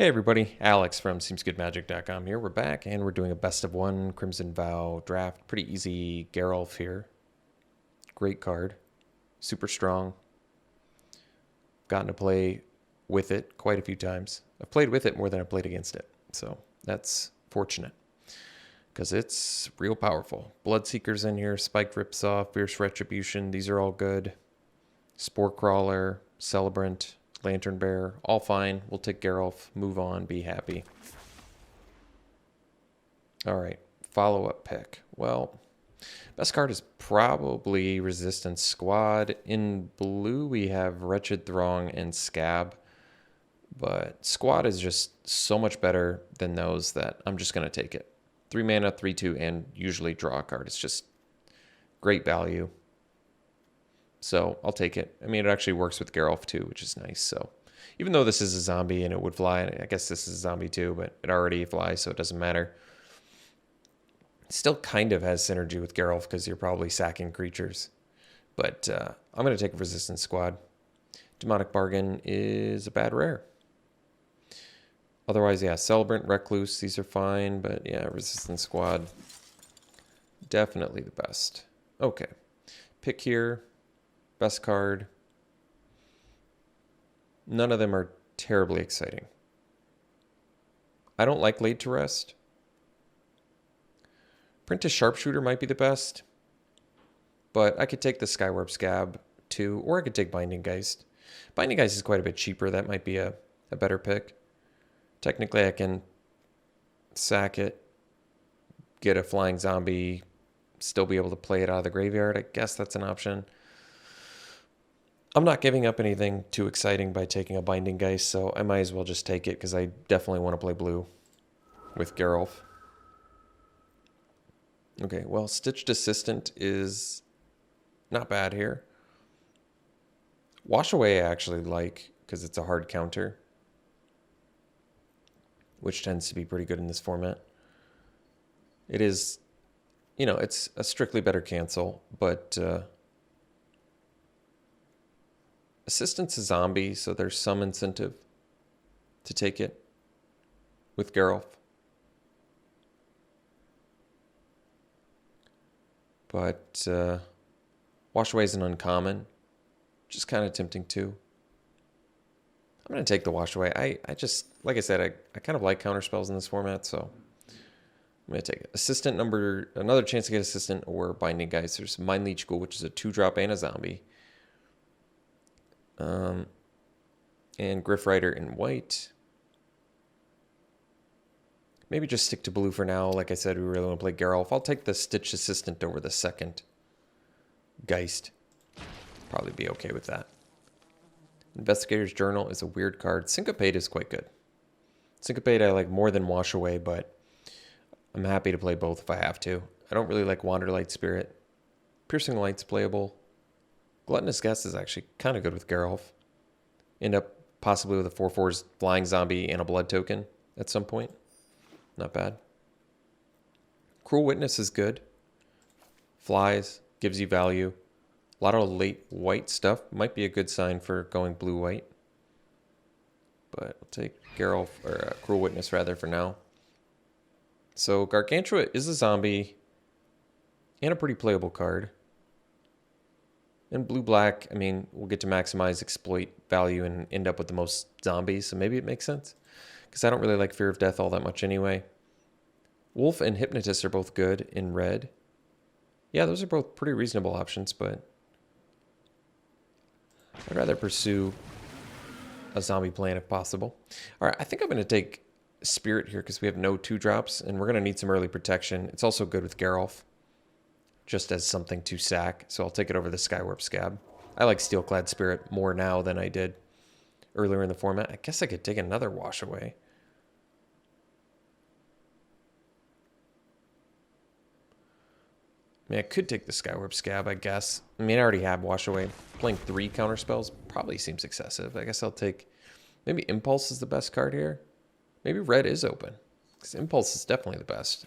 Hey everybody, Alex from SeemsGoodMagic.com here. We're back and we're doing a best of one Crimson Vow draft. Pretty easy Geralf here. Great card. Super strong. Gotten to play with it quite a few times. I've played with it more than I've played against it. So that's fortunate. Because it's real powerful. Bloodseeker's in here, Spiked Ripsaw, Fierce Retribution. These are all good. Spore Crawler, Celebrant, Lantern Bearer, all fine. We'll take Geralf, move on, be happy. All right, follow-up pick. Well, best card is probably Resistance Squad. In blue, we have Wretched Throng and Scab. But Squad is just so much better than those that I'm just going to take it. 3 mana, 3/2, and usually draw a card. It's just great value. So I'll take it. I mean, it actually works with Geralf too, which is nice. So even though this is a zombie and it would fly, I guess this is a zombie too, but it already flies, so it doesn't matter. It still kind of has synergy with Geralf because you're probably sacking creatures. But I'm going to take Resistance Squad. Demonic Bargain is a bad rare. Otherwise, yeah, Celebrant, Recluse, these are fine. But yeah, Resistance Squad, definitely the best. Okay, pick here. Best card. None of them are terribly exciting. I don't like Laid to Rest. Apprentice Sharpshooter might be the best. But I could take the Skywarp Scab too, or I could take Binding Geist. Binding Geist is quite a bit cheaper. That might be a better pick. Technically, I can sack it, get a flying zombie, still be able to play it out of the graveyard. I guess that's an option. I'm not giving up anything too exciting by taking a Binding Geist, so I might as well just take it because I definitely want to play blue with Geralf. Okay, well, Stitched Assistant is not bad here. Wash Away I actually like because it's a hard counter, which tends to be pretty good in this format. It is, you know, it's a strictly better cancel, but Assistant's a zombie, so there's some incentive to take it with Geralf. But Wash Away is an uncommon, which is kind of tempting too. I'm going to take the Wash Away. I just, like I said, I kind of like counter spells in this format, so I'm going to take it. Assistant number, another chance to get Assistant or Binding Geist. There's Mind Leech Ghoul, which is a 2-drop and a zombie. And Griff Rider in white. Maybe just stick to blue for now. Like I said, we really want to play Geralf. I'll take the Stitch Assistant over the second Geist. Probably be okay with that. Investigator's Journal is a weird card. Syncopate is quite good. Syncopate I like more than Wash Away, but I'm happy to play both if I have to. I don't really like Wanderlight Spirit. Piercing Light's playable. Gluttonous Guest is actually kind of good with Geralf. End up possibly with a 4/4's flying zombie and a blood token at some point. Not bad. Cruel Witness is good. Flies, gives you value. A lot of late white stuff. Might be a good sign for going blue-white. But we'll take Geralf, or Cruel Witness rather, for now. So Gargantua is a zombie and a pretty playable card. And blue-black, I mean, we'll get to maximize exploit value and end up with the most zombies, so maybe it makes sense. Because I don't really like Fear of Death all that much anyway. Wolf and Hypnotist are both good in red. Yeah, those are both pretty reasonable options, but I'd rather pursue a zombie plan if possible. All right, I think I'm going to take Spirit here because we have no 2-drops, and we're going to need some early protection. It's also good with Geralf, just as something to sack, so I'll take it over the Skywarp Scab. I like Steelclad Spirit more now than I did earlier in the format. I guess I could take another Wash Away. I mean, I could take the Skywarp Scab, I guess. I mean, I already have Wash Away. Playing 3 counter spells probably seems excessive. I guess I'll take... Maybe Impulse is the best card here. Maybe red is open, because Impulse is definitely the best.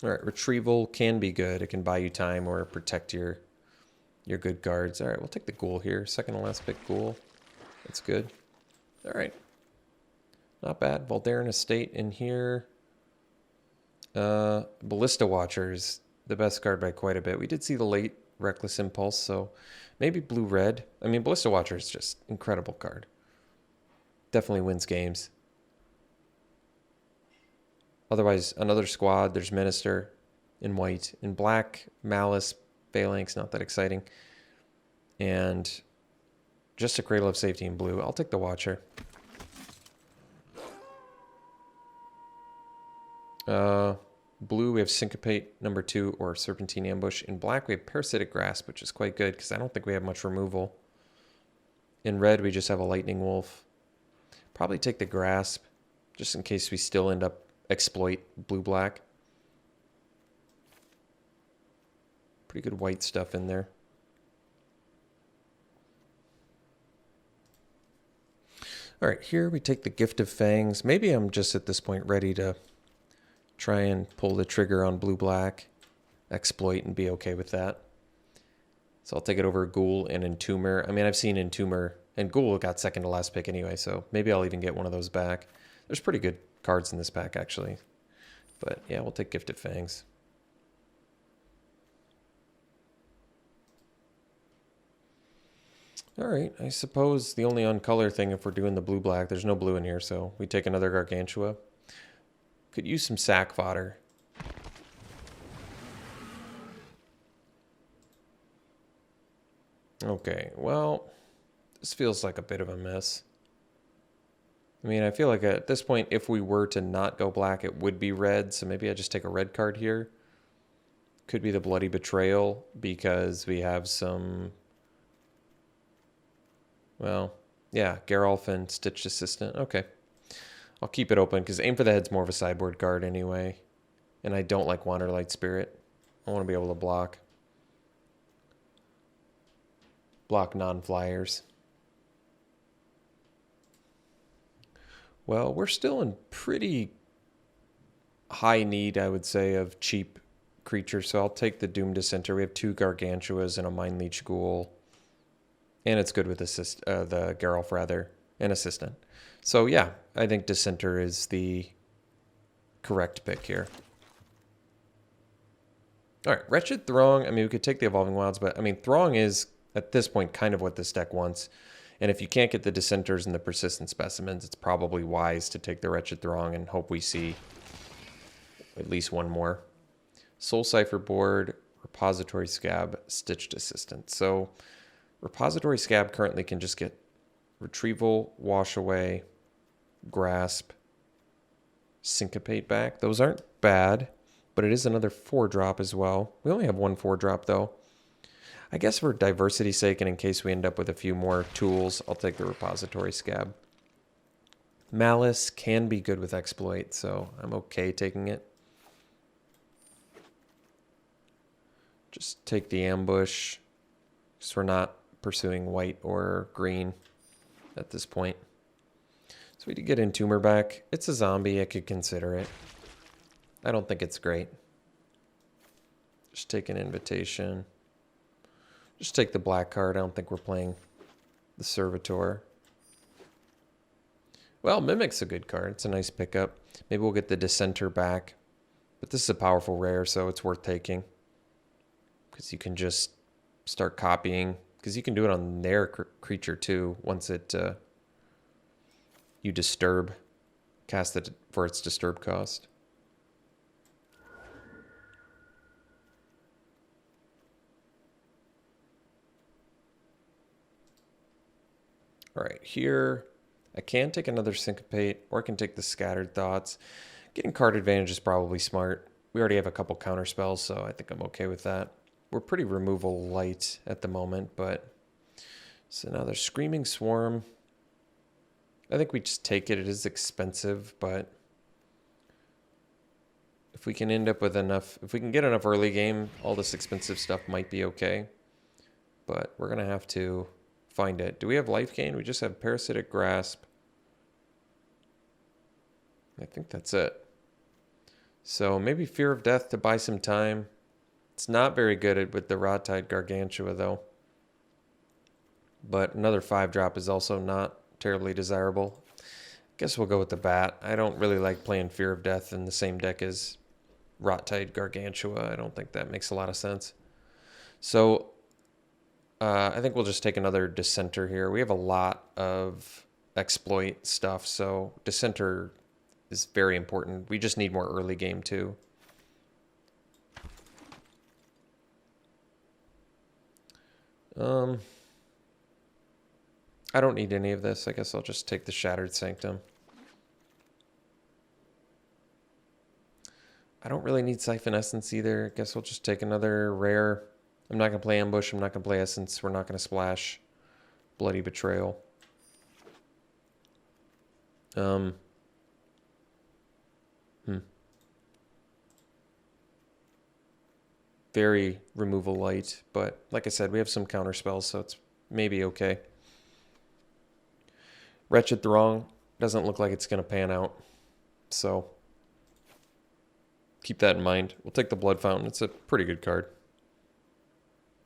All right, Retrieval can be good. It can buy you time or protect your good cards. All right, we'll take the Ghoul here. Second to last pick, Ghoul. That's good. All right. Not bad. Voldaren Estate in here. Ballista Watcher is the best card by quite a bit. We did see the late Reckless Impulse, so maybe blue-red. I mean, Ballista Watcher is just incredible card. Definitely wins games. Otherwise, another squad. There's Minister in white. In black, Malice, Phalanx, not that exciting. And just a Cradle of Safety in blue. I'll take the Watcher. Blue, we have Syncopate #2 or Serpentine Ambush. In black, we have Parasitic Grasp, which is quite good because I don't think we have much removal. In red, we just have a Lightning Wolf. Probably take the Grasp just in case we still end up exploit blue-black. Pretty good white stuff in there. All right, here we take the Gift of Fangs. Maybe I'm just at this point ready to try and pull the trigger on blue-black, exploit, and be okay with that. So I'll take it over Ghoul and Entomber. I mean, I've seen Entomber, and Ghoul got second to last pick anyway, so maybe I'll even get one of those back. There's pretty good cards in this pack, actually. But yeah, we'll take Gift of Fangs. All right, I suppose the only uncolor thing, if we're doing the blue-black, there's no blue in here, so we take another Gargantua. Could use some sack fodder. Okay, well, this feels like a bit of a mess. I mean, I feel like at this point, if we were to not go black, it would be red, so maybe I just take a red card here. Could be the Bloody Betrayal, because we have some... Well, yeah, Geralf and Stitched Assistant. Okay. I'll keep it open because Aim for the Head's more of a sideboard card anyway. And I don't like Wanderlight Spirit. I want to be able to block. Block non-flyers. Well, we're still in pretty high need, I would say, of cheap creatures. So I'll take the Doom Dissenter. We have 2 Gargantuas and a Mind Leech Ghoul. And it's good with the Geralf, rather, and Assistant. So, yeah, I think Dissenter is the correct pick here. All right, Wretched Throng. I mean, we could take the Evolving Wilds, but, I mean, Throng is, at this point, kind of what this deck wants. And if you can't get the Dissenters and the Persistent Specimens, it's probably wise to take the Wretched Throng and hope we see at least one more. Soul Cipher Board, Repository Scab, Stitched Assistant. So... Repository Scab currently can just get Retrieval, Wash Away, Grasp, Syncopate back. Those aren't bad, but it is another 4-drop as well. We only have 1 4-drop though. I guess for diversity's sake and in case we end up with a few more tools, I'll take the Repository Scab. Malice can be good with Exploit, so I'm okay taking it. Just take the Ambush, because we're not pursuing white or green at this point. So we did get Entomber back. It's a zombie. I could consider it. I don't think it's great. Just take an Invitation. Just take the black card. I don't think we're playing the Servitor. Well, Mimic's a good card. It's a nice pickup. Maybe we'll get the Dissenter back. But this is a powerful rare, so it's worth taking. Because you can just start copying. Because you can do it on their creature too once it you disturb, cast it for its disturb cost. All right, here I can take another Syncopate or I can take the Scattered Thoughts. Getting card advantage is probably smart. We already have a couple counter spells, so I think I'm okay with that. We're pretty removal light at the moment, but... So now there's Screaming Swarm. I think we just take it. It is expensive, but... If we can end up with enough... If we can get enough early game, all this expensive stuff might be okay. But we're going to have to find it. Do we have life gain? We just have Parasitic Grasp. I think that's it. So maybe Fear of Death to buy some time. It's not very good with the Rot-Tide Gargantua, though. but another 5-drop is also not terribly desirable. Guess we'll go with the bat. I don't really like playing Fear of Death in the same deck as Rot-Tide Gargantua. I don't think that makes a lot of sense. So I think we'll just take another Dissenter here. We have a lot of exploit stuff, so Dissenter is very important. We just need more early game too. I don't need any of this. I guess I'll just take the Shattered Sanctum. I don't really need Siphon Essence either. I guess we'll just take another rare. I'm not going to play Ambush. I'm not going to play Essence. We're not going to splash Bloody Betrayal. Very removal light, but like I said, we have some counter spells, so it's maybe okay. Wretched Throng doesn't look like it's going to pan out, so keep that in mind. We'll take the Blood Fountain. It's a pretty good card.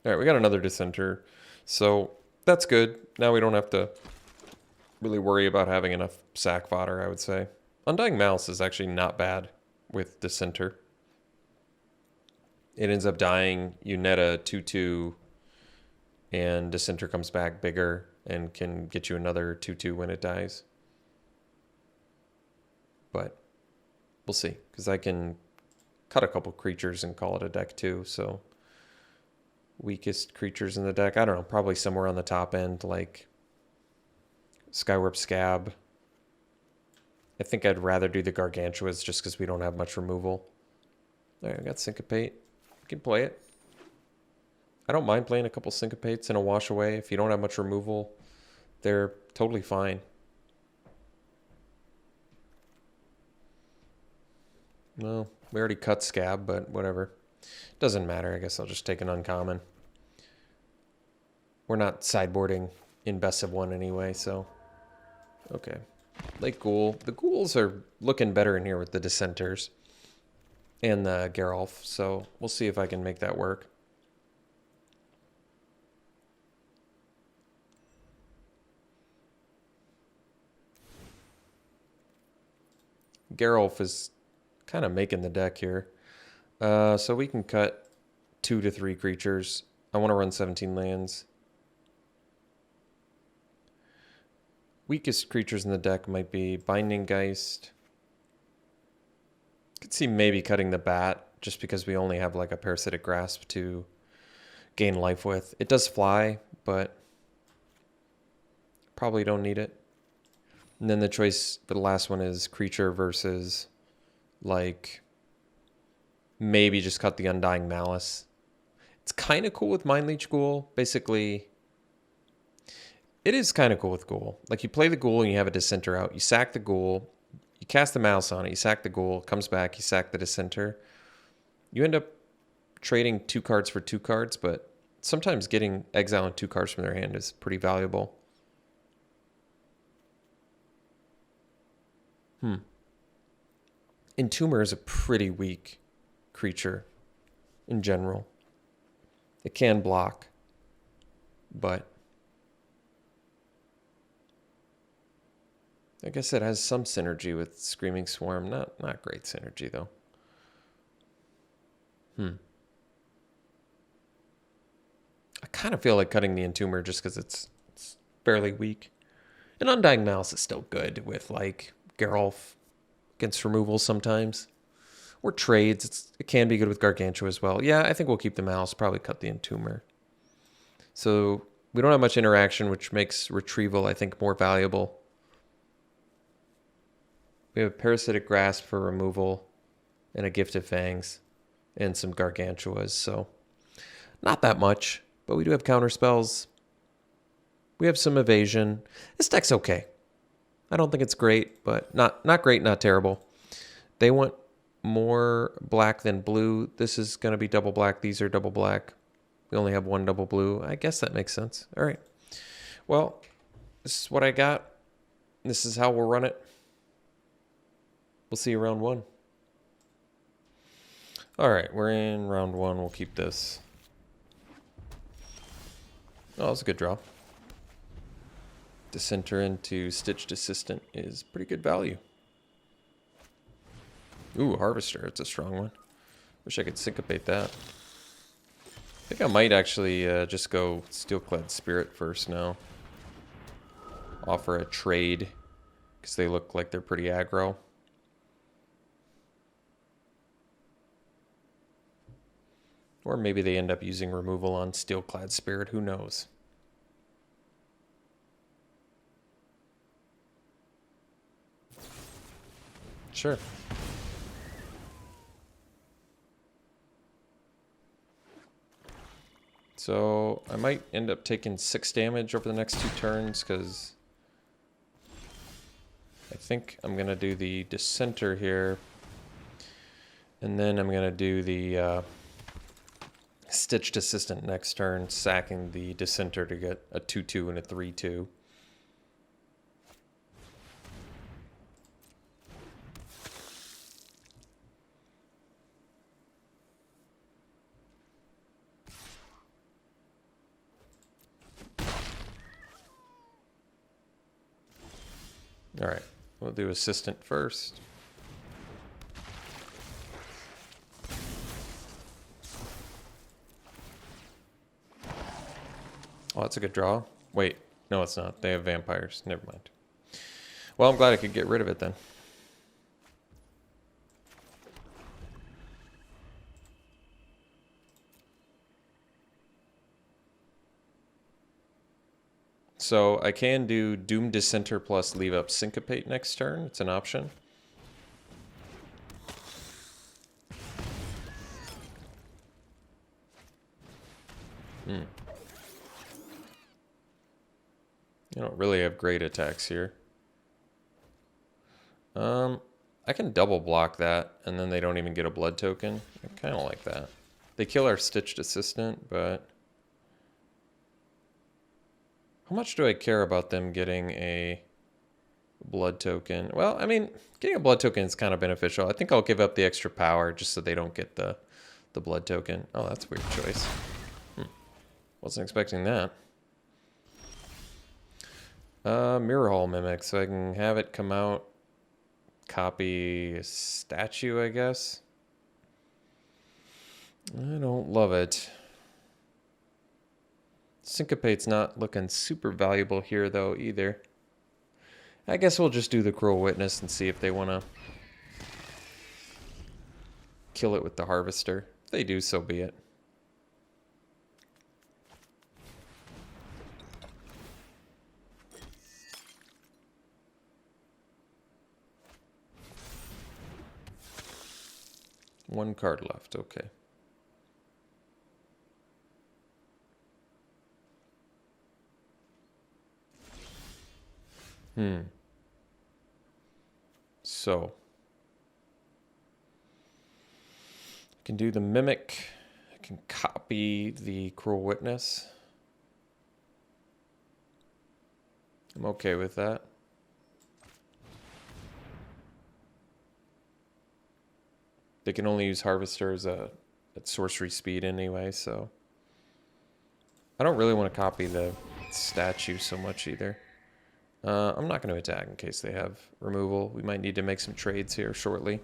All right, we got another Dissenter, so that's good. Now we don't have to really worry about having enough sack fodder, I would say. Undying Malice is actually not bad with Dissenter. It ends up dying, you net a 2/2, and Dissenter comes back bigger and can get you another 2/2 when it dies. But we'll see, because I can cut a couple creatures and call it a deck too, so weakest creatures in the deck, I don't know, probably somewhere on the top end, like Skywarp Scab. I think I'd rather do the Gargantuas just because we don't have much removal. All right, I got Syncopate. You can play it. I don't mind playing a couple Syncopates and a Wash Away. If you don't have much removal, they're totally fine. No, we already cut Scab, but whatever. Doesn't matter. I guess I'll just take an uncommon. We're not sideboarding in best of one anyway, so okay. Lake Ghoul. The Ghouls are looking better in here with the Dissenters and the Geralf, so we'll see if I can make that work. Geralf is kind of making the deck here. So we can cut 2 to 3 creatures. I want to run 17 lands. Weakest creatures in the deck might be Binding Geist. Could see maybe cutting the Bat, just because we only have like a Parasitic Grasp to gain life with. It does fly, but probably don't need it. And then the choice for the last one is creature versus like maybe just cut the Undying Malice. It's kind of cool with Mind Leech Ghoul. Basically, it is kind of cool with Ghoul. Like you play the Ghoul and you have a Dissenter out. You sack the Ghoul. You cast the Malice on it. You sack the Ghoul. Comes back. You sack the Dissenter. You end up trading 2 cards for 2 cards, but sometimes getting exiling 2 cards from their hand is pretty valuable. Entomber is a pretty weak creature in general. It can block, but I guess it has some synergy with Screaming Swarm. Not great synergy though. I kind of feel like cutting the Entomber just because it's fairly weak. And Undying Malice is still good with like Geralf against removal sometimes. Or trades. It can be good with Gargantua as well. Yeah, I think we'll keep the Malice, probably cut the Entomber. So we don't have much interaction, which makes Retrieval, I think, more valuable. We have Parasitic Grasp for removal and a Gift of Fangs and some Gargantuas, so not that much, but we do have counter spells. We have some evasion. This deck's okay. I don't think it's great, but not great, not terrible. They want more black than blue. This is going to be double black. These are double black. We only have 1 double blue. I guess that makes sense. All right. Well, this is what I got. This is how we'll run it. We'll see you round 1. All right, we're in round 1. We'll keep this. Oh, that was a good draw. Dissenter into Stitched Assistant is pretty good value. Ooh, Harvester, it's a strong one. Wish I could syncopate that. I think I might actually just go Steelclad Spirit first now. Offer a trade, because they look like they're pretty aggro. Or maybe they end up using removal on Steelclad Spirit, who knows? Sure. So I might end up taking 6 damage over the next 2 turns, because I think I'm going to do the Dissenter here. And then I'm going to do the Stitched Assistant next turn, sacking the Dissenter to get a 2/2 and a 3/2. Alright, we'll do Assistant first. Oh, that's a good draw. Wait, no it's not. They have vampires. Never mind. Well, I'm glad I could get rid of it then. So I can do Doom Dissenter plus leave up Syncopate next turn. It's an option. I don't really have great attacks here. I can double block that, and then they don't even get a blood token. I kind of like that. They kill our Stitched Assistant, but how much do I care about them getting a blood token? Well, I mean, getting a blood token is kind of beneficial. I think I'll give up the extra power just so they don't get the blood token. Oh, that's a weird choice. Wasn't expecting that. Mirror Hall Mimic, so I can have it come out, copy a statue, I guess. I don't love it. Syncopate's not looking super valuable here, though, either. I guess we'll just do the Cruel Witness and see if they want to kill it with the Harvester. If they do, so be it. One card left, okay. So I can do the Mimic. I can copy the Cruel Witness. I'm okay with that. They can only use Harvesters at sorcery speed anyway, so I don't really want to copy the statue so much either. I'm not going to attack in case they have removal. We might need to make some trades here shortly.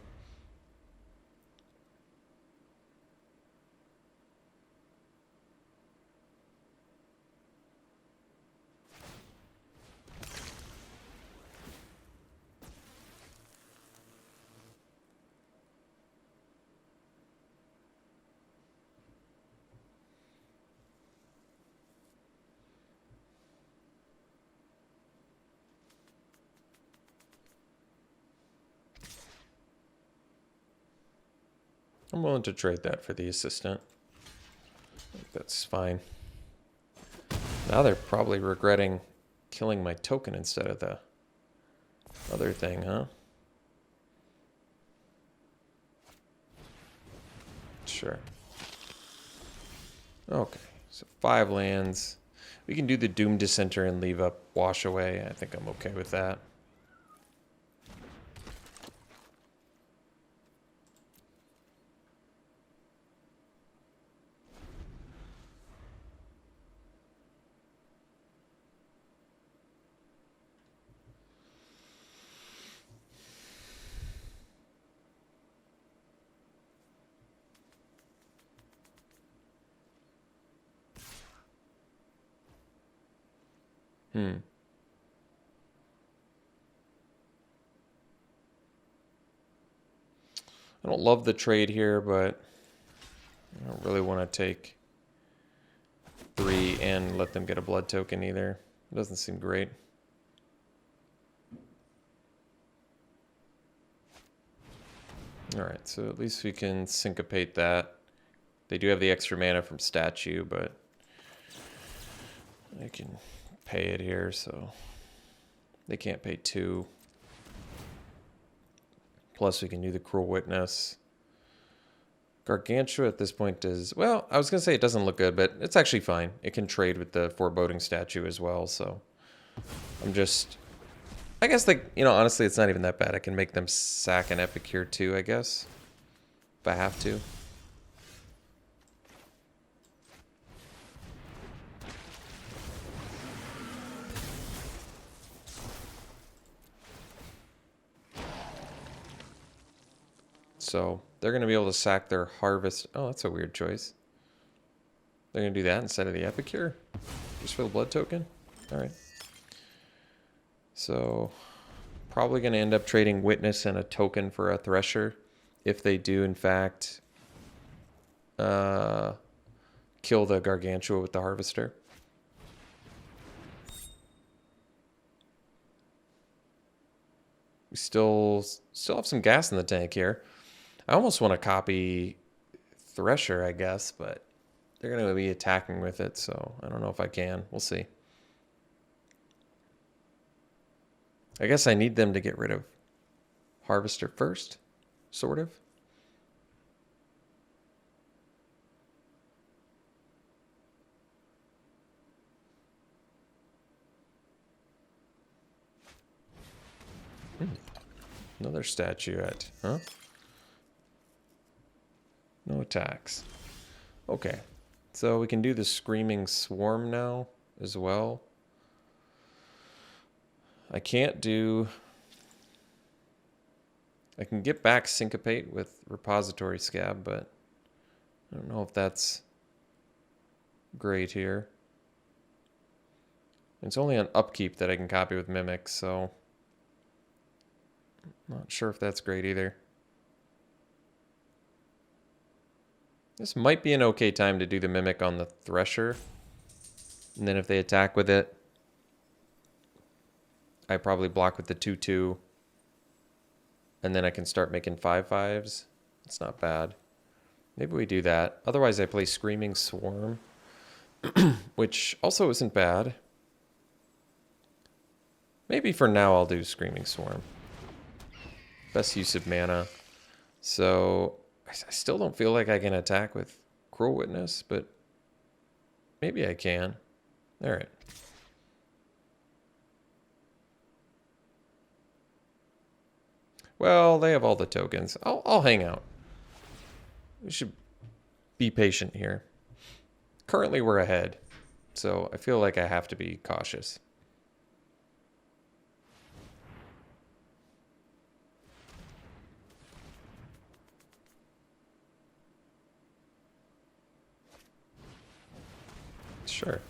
I'm willing to trade that for the assistant. I think that's fine. Now they're probably regretting killing my token instead of the other thing, huh? Sure. Okay, so 5 lands. We can do the Doom Dissenter and leave up Wash Away. I think I'm okay with that. I don't love the trade here, but I don't really want to take 3 and let them get a blood token either. It doesn't seem great. Alright, so at least we can syncopate that. They do have the extra mana from statue, but they can pay it here, so they can't pay 2. Plus we can do the Cruel Witness. Gargantua at this point is, well, I was going to say it doesn't look good, but it's actually fine. It can trade with the Foreboding Statue as well, so I'm just, I guess, like, you know, honestly, it's not even that bad. I can make them sack an Epicure too, I guess, if I have to. So they're going to be able to sack their Harvest. Oh, that's a weird choice. They're going to do that instead of the Epicure? Just for the blood token? Alright. So probably going to end up trading Witness and a token for a Thresher. If they do, in fact, kill the Gargantua with the Harvester. We still have some gas in the tank here. I almost want to copy Thresher, I guess, but they're going to be attacking with it, so I don't know if I can. We'll see. I guess I need them to get rid of Harvester first, sort of. Another statuette, huh? No attacks. Okay, so we can do the Screaming Swarm now as well. I can't do... I can get back Syncopate with Repository Scab, but I don't know if that's great here. It's only on upkeep that I can copy with Mimic, so I'm not sure if that's great either. This might be an okay time to do the Mimic on the Thresher. And then if they attack with it, I probably block with the 2/2. And then I can start making 5/5s. It's not bad. Maybe we do that. Otherwise I play Screaming Swarm, which also isn't bad. Maybe for now I'll do Screaming Swarm. Best use of mana. So I still don't feel like I can attack with Cruel Witness, but maybe I can. All right. Well, they have all the tokens. I'll hang out. We should be patient here. Currently we're ahead, so I feel like I have to be cautious. Sure.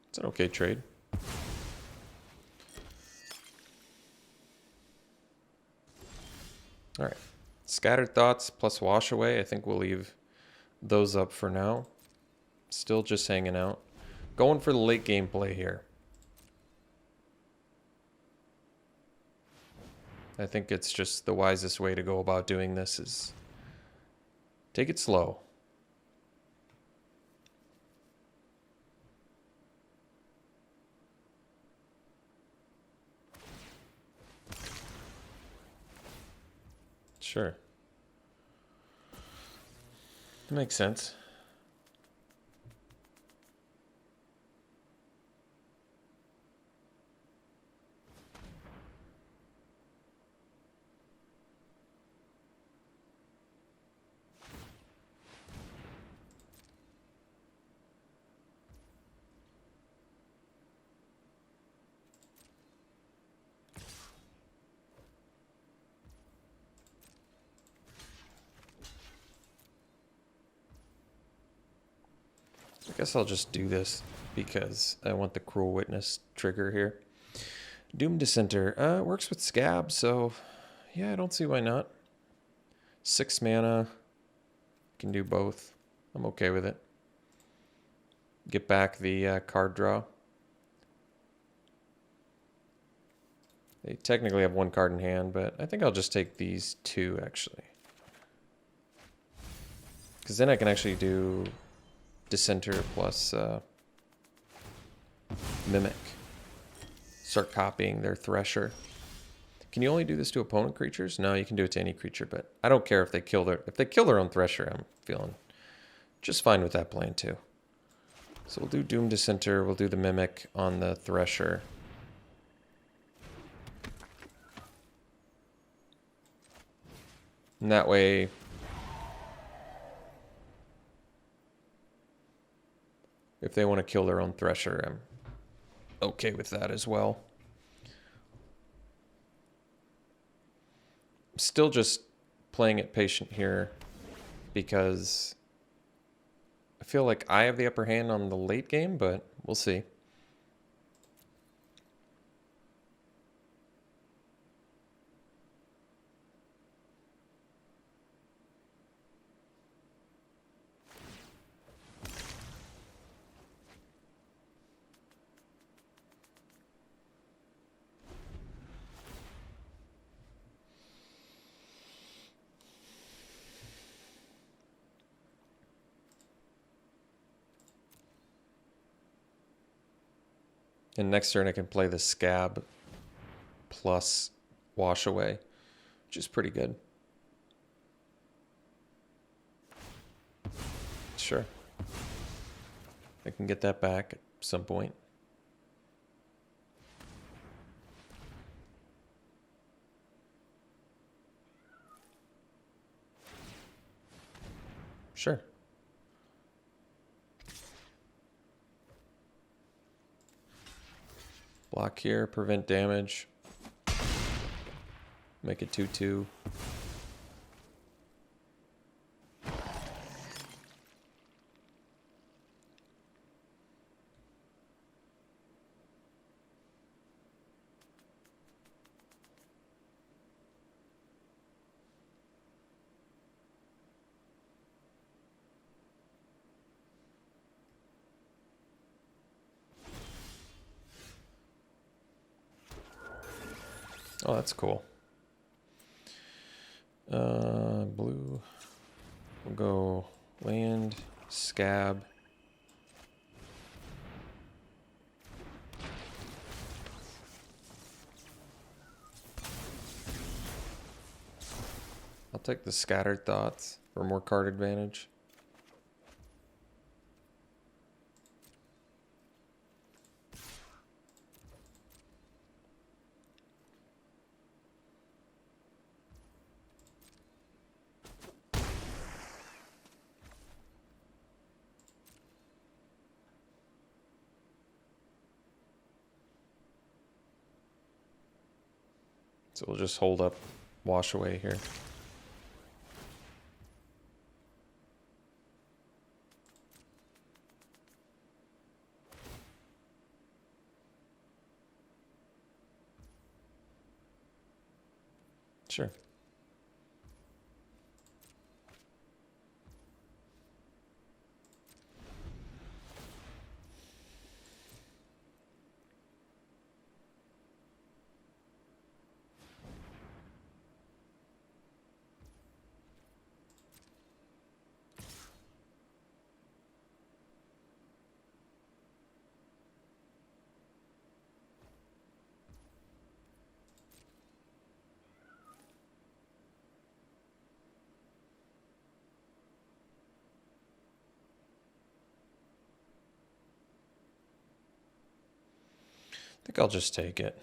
It's an okay trade. All right. Scattered Thoughts plus Wash Away. I think we'll leave those up for now. Still just hanging out. Going for the late game play here. I think it's just the wisest way to go about doing this is take it slow. Sure. Makes sense. guess I'll just do this because I want the Cruel Witness trigger here. Doom Dissenter. Works with Scab, so yeah, I don't see why not. 6 mana. Can do both. I'm okay with it. Get back the card draw. They technically have 1 card in hand, but I think I'll just take these 2, actually. Because then I can actually do Dissenter plus Mimic. Start copying their Thresher. Can you only do this to opponent creatures? No, you can do it to any creature, but I don't care if they kill their own Thresher. I'm feeling just fine with that plan too. So we'll do Doom Dissenter. We'll do the Mimic on the Thresher. And that way, if they want to kill their own Thresher, I'm okay with that as well. I'm still just playing it patient here because I feel like I have the upper hand on the late game, but we'll see. And next turn I can play the Scab plus Wash Away, which is pretty good. Sure. I can get that back at some point. Sure. Block here, prevent damage. Make it 2/2. Oh, that's cool. Blue. We'll go land, Scab. I'll take the Scattered Thoughts for more card advantage. So we'll just hold up Wash Away here. Sure. I think I'll just take it.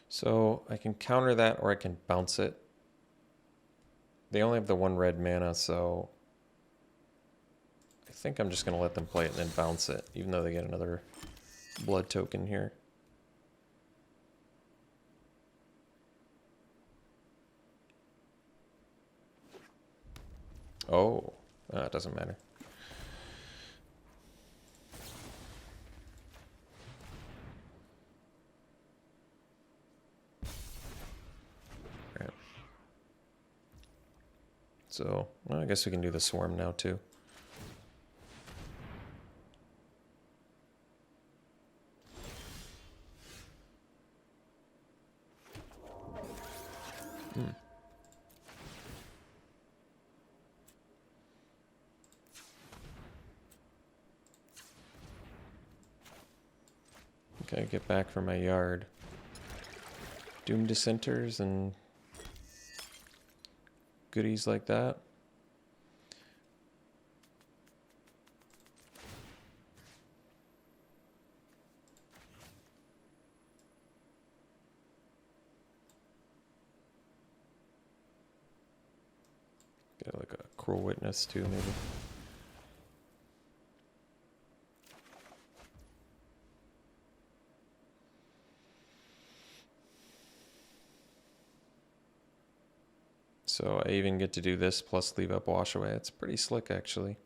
So I can counter that or I can bounce it. They only have the 1 red mana, so I think I'm just going to let them play it and then bounce it, even though they get another blood token here. Oh, it doesn't matter. Right. So, well, I guess we can do the swarm now too. Okay, get back from my yard. Doom Dissenters and goodies like that. Get like a Cruel Witness too, maybe. So I even get to do this plus leave up Wash Away. It's pretty slick, actually.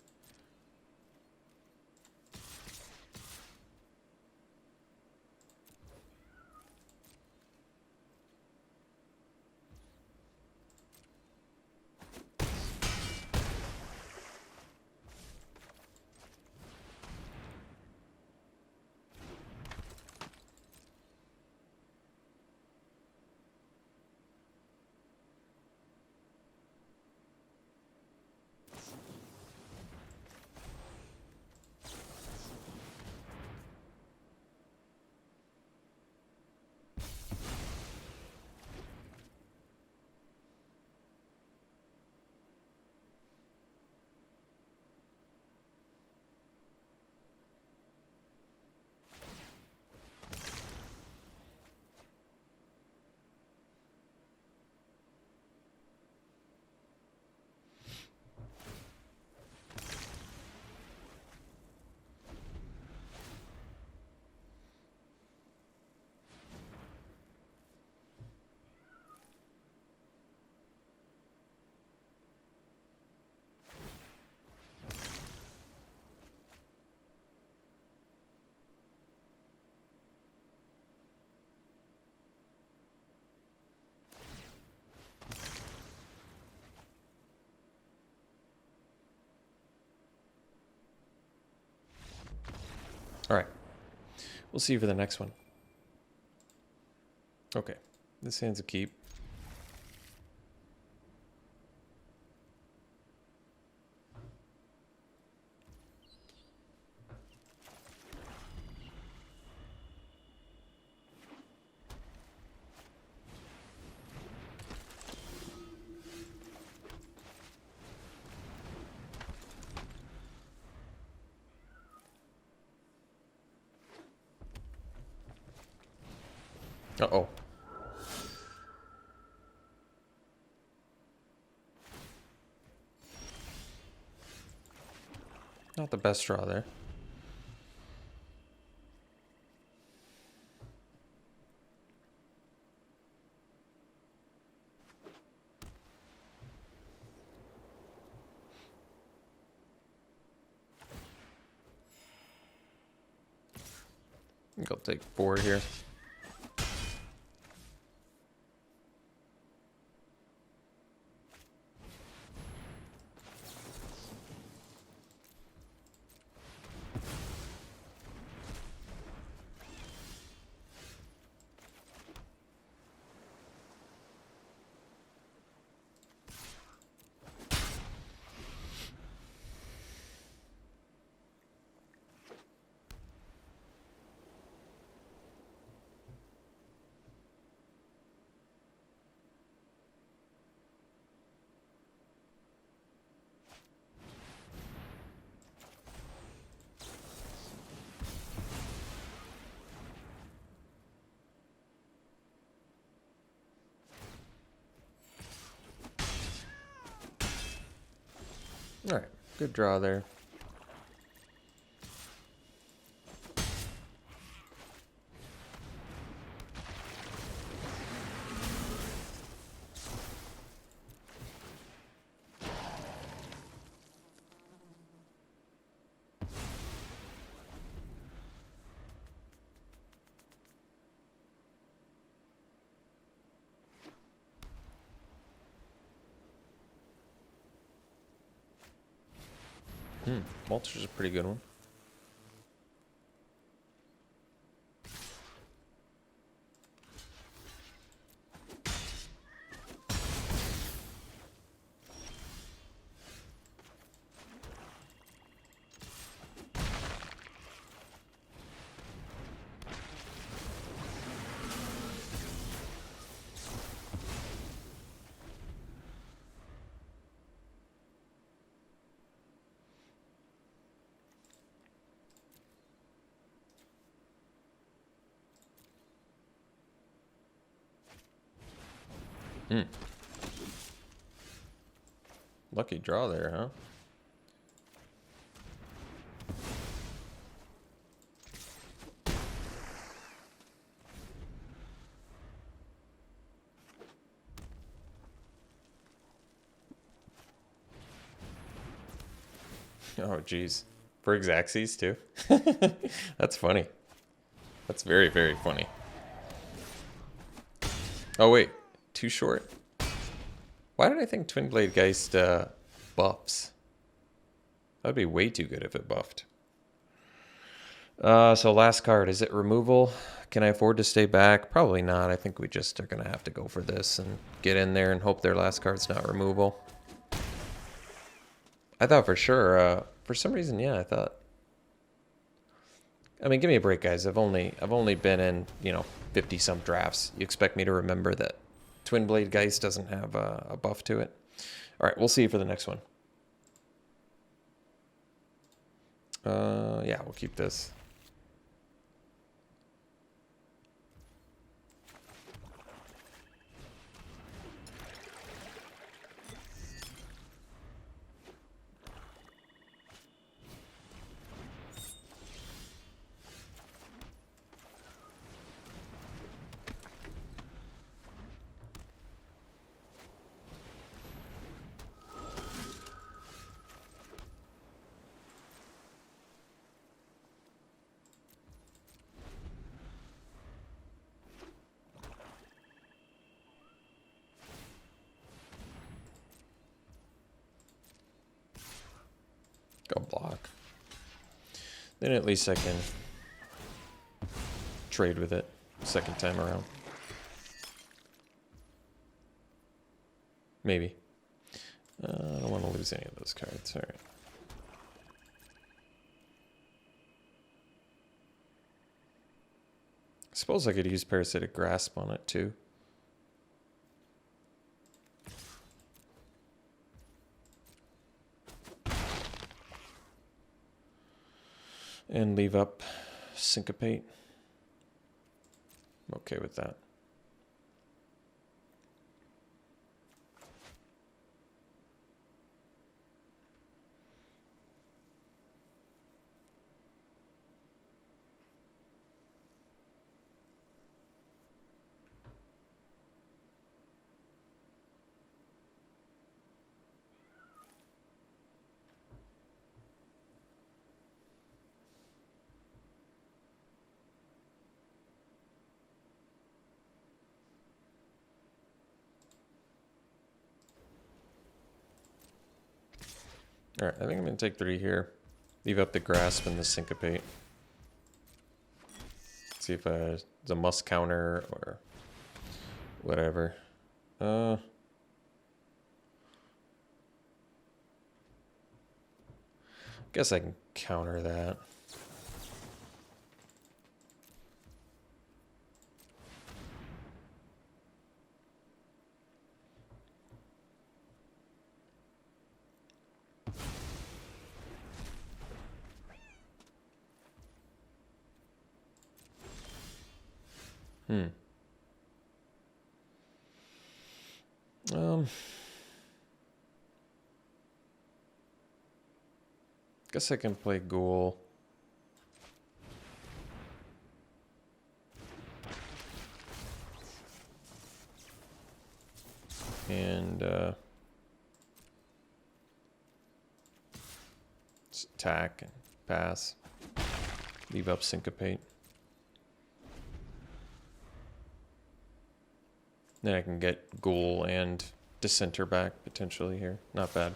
All right. We'll see you for the next one. Okay. This hand's a keep. Uh-oh. Not the best draw there. I think I'll take 4 here. All right, good draw there. Vulture's a pretty good one. Lucky draw there, huh? Oh, geez. For Xaxes, too? That's funny. That's very, very funny. Oh, wait. Too short? Why did I think Twin Blade Geist buffs? That would be way too good if it buffed. So last card. Is it removal? Can I afford to stay back? Probably not. I think we just are going to have to go for this and get in there and hope their last card's not removal. I thought for sure. For some reason, yeah, I thought. I mean, give me a break, guys. I've only been in, 50-some drafts. You expect me to remember that Twin Blade Geist doesn't have a buff to it? All right, we'll see you for the next one. Yeah, we'll keep this. Go block. Then at least I can trade with it second time around. Maybe. I don't want to lose any of those cards. All right. I suppose I could use Parasitic Grasp on it too. And leave up Syncopate. I'm okay with that. All right, I think I'm going to take 3 here. Leave up the Grasp and the Syncopate. See if it's a must counter or whatever. Guess I can counter that. Guess I can play Ghoul. And just attack and pass. Leave up Syncopate. Then I can get Ghoul and Dissenter back potentially here. Not bad.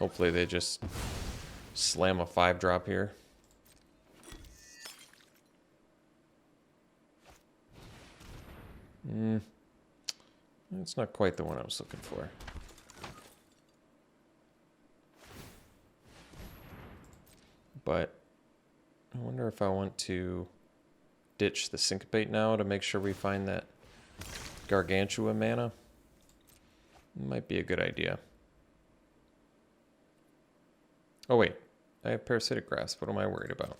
Hopefully they just slam a 5-drop here. It's not quite the one I was looking for. But I wonder if I want to ditch the Syncopate now to make sure we find that Gargantua mana. Might be a good idea. Oh wait, I have Parasitic Grasp. What am I worried about?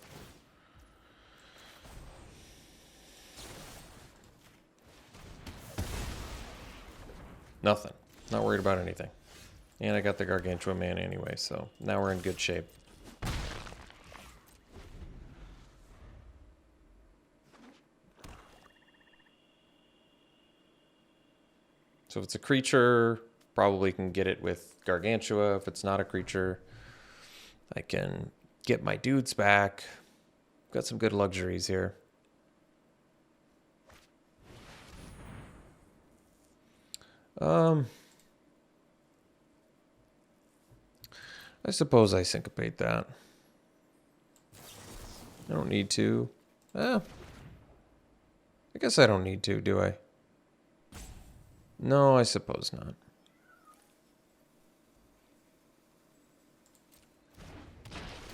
Nothing. Not worried about anything. And I got the Gargantua mana anyway, so now we're in good shape. So if it's a creature, probably can get it with Gargantua. If it's not a creature, I can get my dudes back. Got some good luxuries here. I suppose I Syncopate that. I don't need to. I guess I don't need to, do I? No, I suppose not.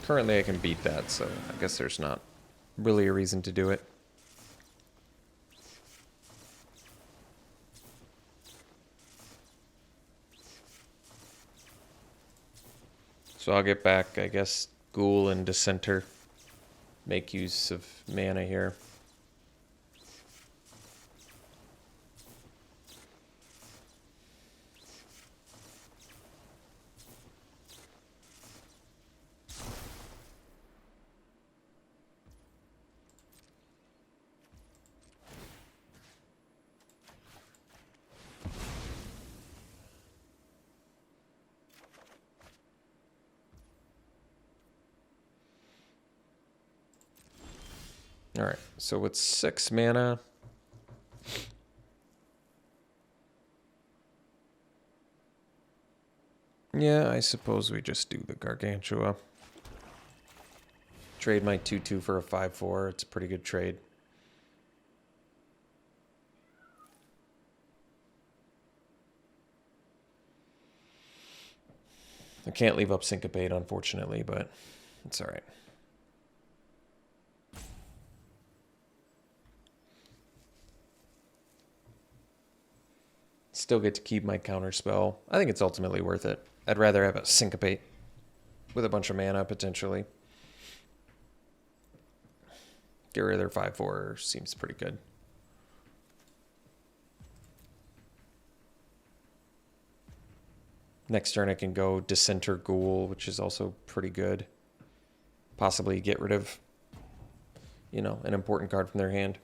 Currently I can beat that, so I guess there's not really a reason to do it. So I'll get back, I guess, Ghoul and Dissenter. Make use of mana here. All right, so with 6 mana, yeah, I suppose we just do the Gargantua. Trade my 2/2 for a 5/4. It's a pretty good trade. I can't leave up Syncopate, unfortunately, but it's all right. Still get to keep my counter spell. I think it's ultimately worth it. I'd rather have a Syncopate with a bunch of mana, potentially. Get rid of their 5/4 seems pretty good. Next turn I can go Dissenter Ghoul, which is also pretty good. Possibly get rid of, you know, an important card from their hand.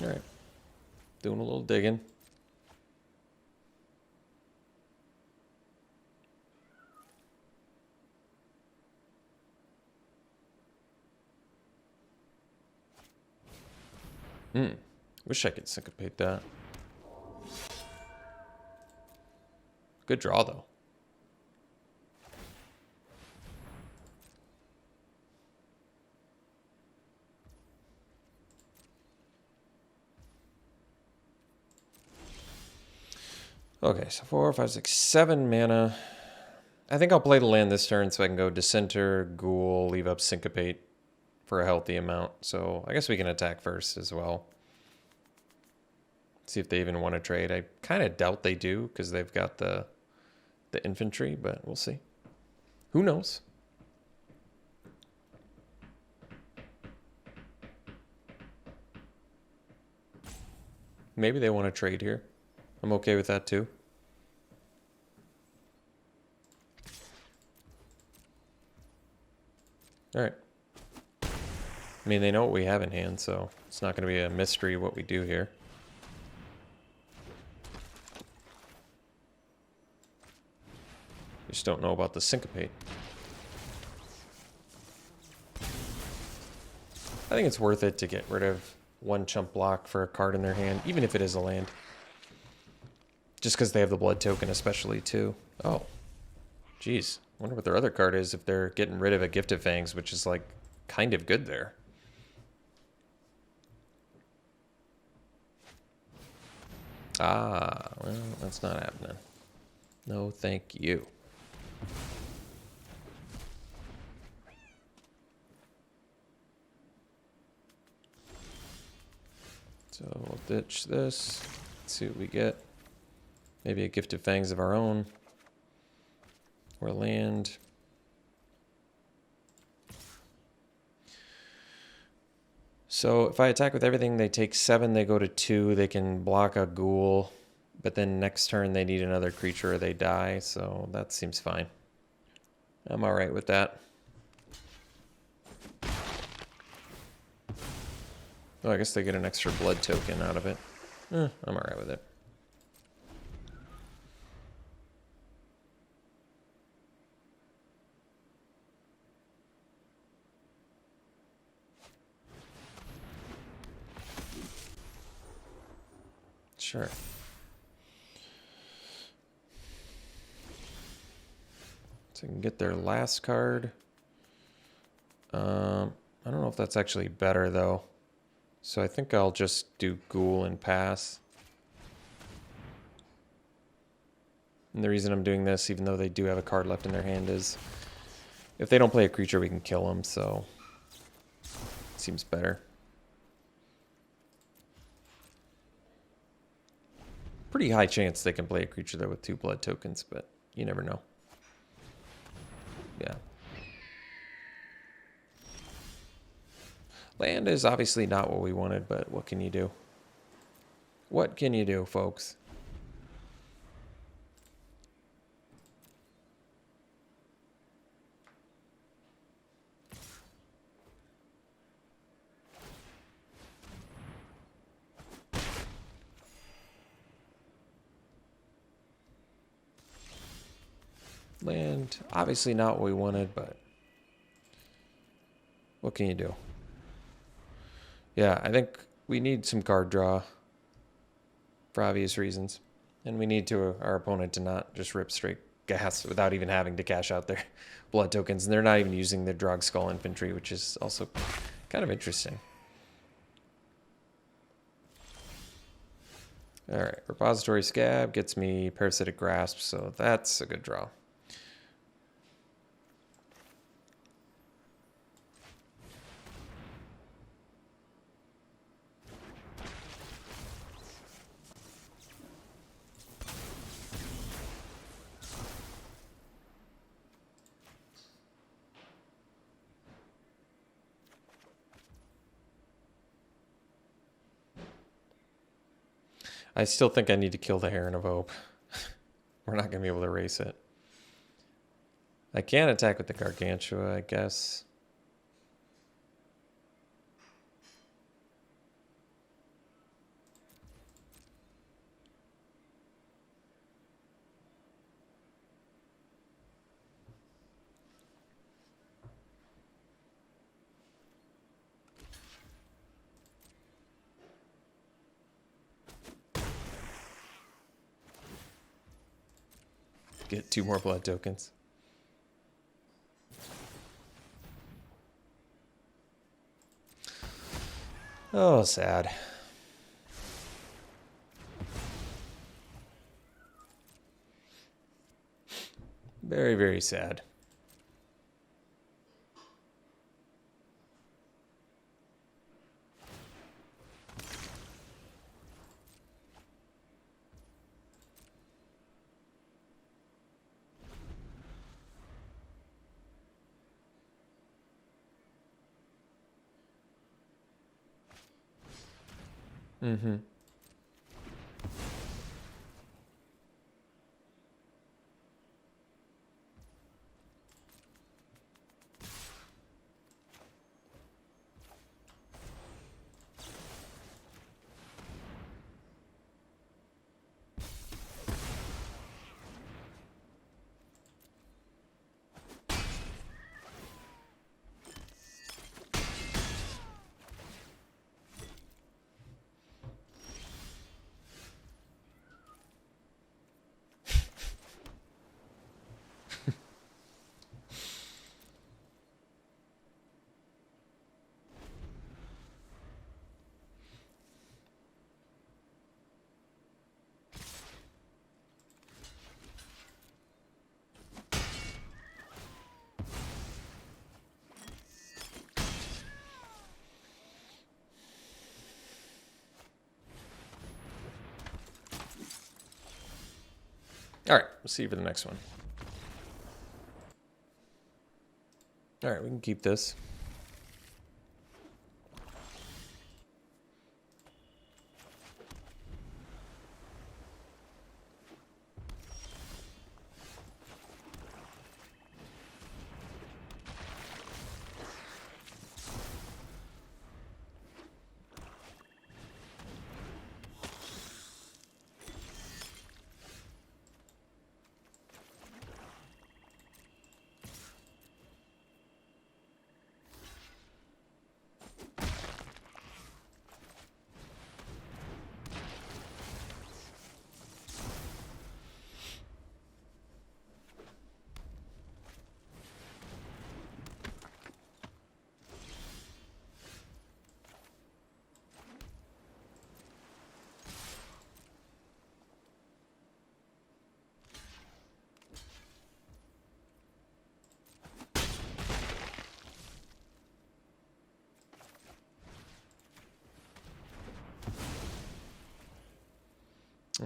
All right, doing a little digging. Wish I could Syncopate that. Good draw, though. Okay, so 4, 5, 6, 7 mana. I think I'll play the land this turn so I can go Dissenter, Ghoul, leave up Syncopate for a healthy amount. So I guess we can attack first as well. See if they even want to trade. I kind of doubt they do because they've got the infantry, but we'll see. Who knows? Maybe they want to trade here. I'm okay with that too. All right. I mean, they know what we have in hand, so it's not going to be a mystery what we do here. Just don't know about the syncopate. I think it's worth it to get rid of one chump block for a card in their hand, even if it is a land. Just because they have the blood token especially, too. Oh. Jeez. Wonder what their other card is if they're getting rid of a Gift of Fangs, which is, like, kind of good there. Ah, well, that's not happening. No, thank you. So we'll ditch this. Let's see what we get. Maybe a Gift of Fangs of our own. Or land. So if I attack with everything, they take 7, they go to 2, they can block a ghoul, but then next turn they need another creature or they die, so that seems fine. I'm alright with that. Oh, I guess they get an extra blood token out of it. I'm alright with it. Sure. So I can get their last card. I don't know if that's actually better, though. So I think I'll just do Ghoul and pass. And the reason I'm doing this, even though they do have a card left in their hand, is if they don't play a creature, we can kill them, so it seems better. Pretty high chance they can play a creature, though, with 2 blood tokens, but you never know. Yeah. Land is obviously not what we wanted, but what can you do? What can you do, folks? Land, obviously not what we wanted, but what can you do? Yeah, I think we need some card draw for obvious reasons. And we need our opponent to not just rip straight gas without even having to cash out their blood tokens. And they're not even using their Drog Skull Infantry, which is also kind of interesting. Alright, Repository Scab gets me Parasitic Grasp, so that's a good draw. I still think I need to kill the Heron of Hope. We're not going to be able to erase it. I can attack with the Gargantua, I guess. Get 2 more blood tokens. Oh, sad. Very, very sad. Mm-hmm. All right, we'll see you for the next one. All right, we can keep this.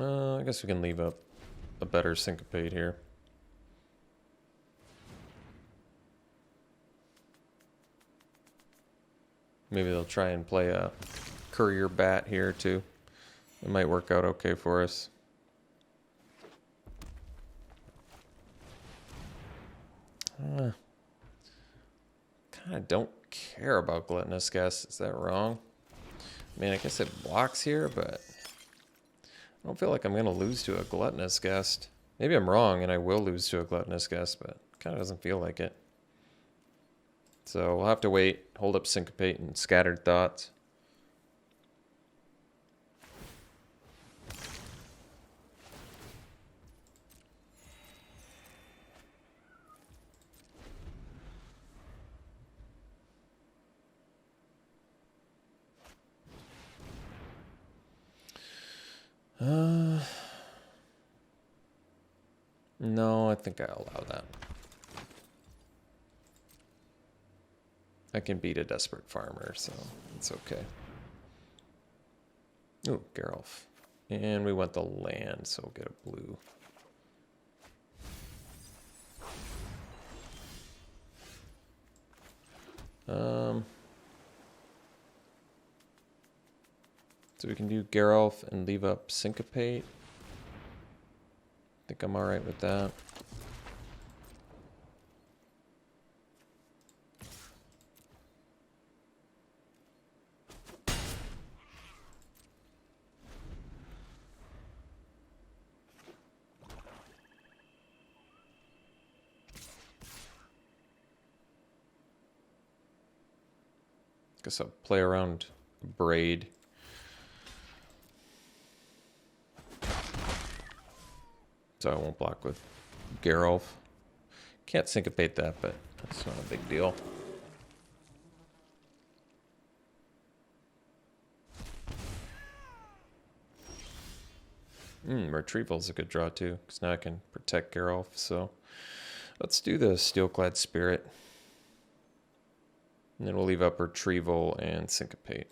I guess we can leave up a better syncopate here. Maybe they'll try and play a courier bat here too. It might work out okay for us. Kind of don't care about Gluttonous Guest. Is that wrong? I mean, I guess it blocks here, but I don't feel like I'm going to lose to a Gluttonous Guest. Maybe I'm wrong and I will lose to a Gluttonous Guest, but it kind of doesn't feel like it. So we'll have to wait, hold up Syncopate and Scattered Thoughts. No, I think I'll allow that. I can beat a Desperate Farmer, so it's okay. Ooh, Geralf. And we want the land, so we'll get a blue. So we can do Geralf and leave up Syncopate. I think I'm alright with that. Guess I'll play around Braid. So I won't block with Geralf. Can't syncopate that, but that's not a big deal. Retrieval's a good draw too, because now I can protect Geralf. So let's do the Steelclad Spirit. And then we'll leave up Retrieval and Syncopate.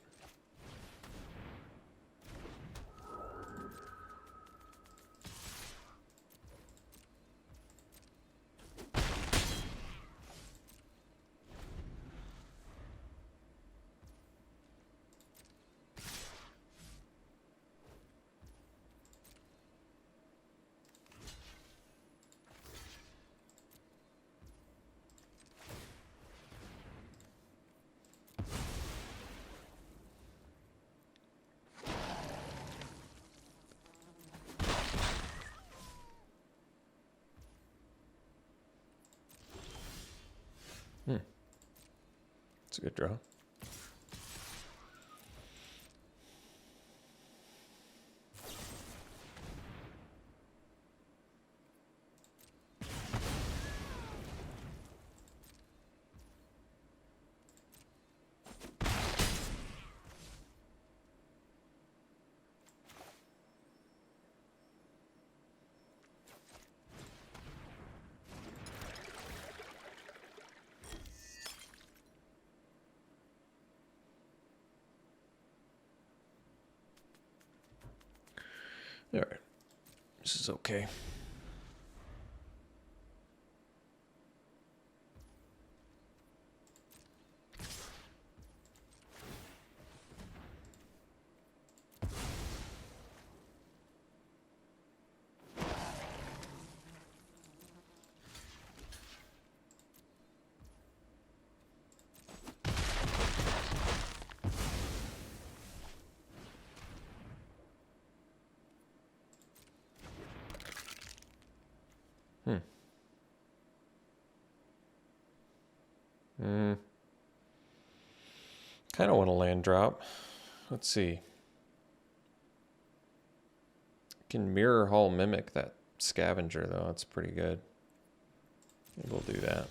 It's a good draw. All right, this is okay. Kind of want a land drop. Let's see. Can Mirror Hall mimic that Scavenger, though. That's pretty good. Maybe we'll do that.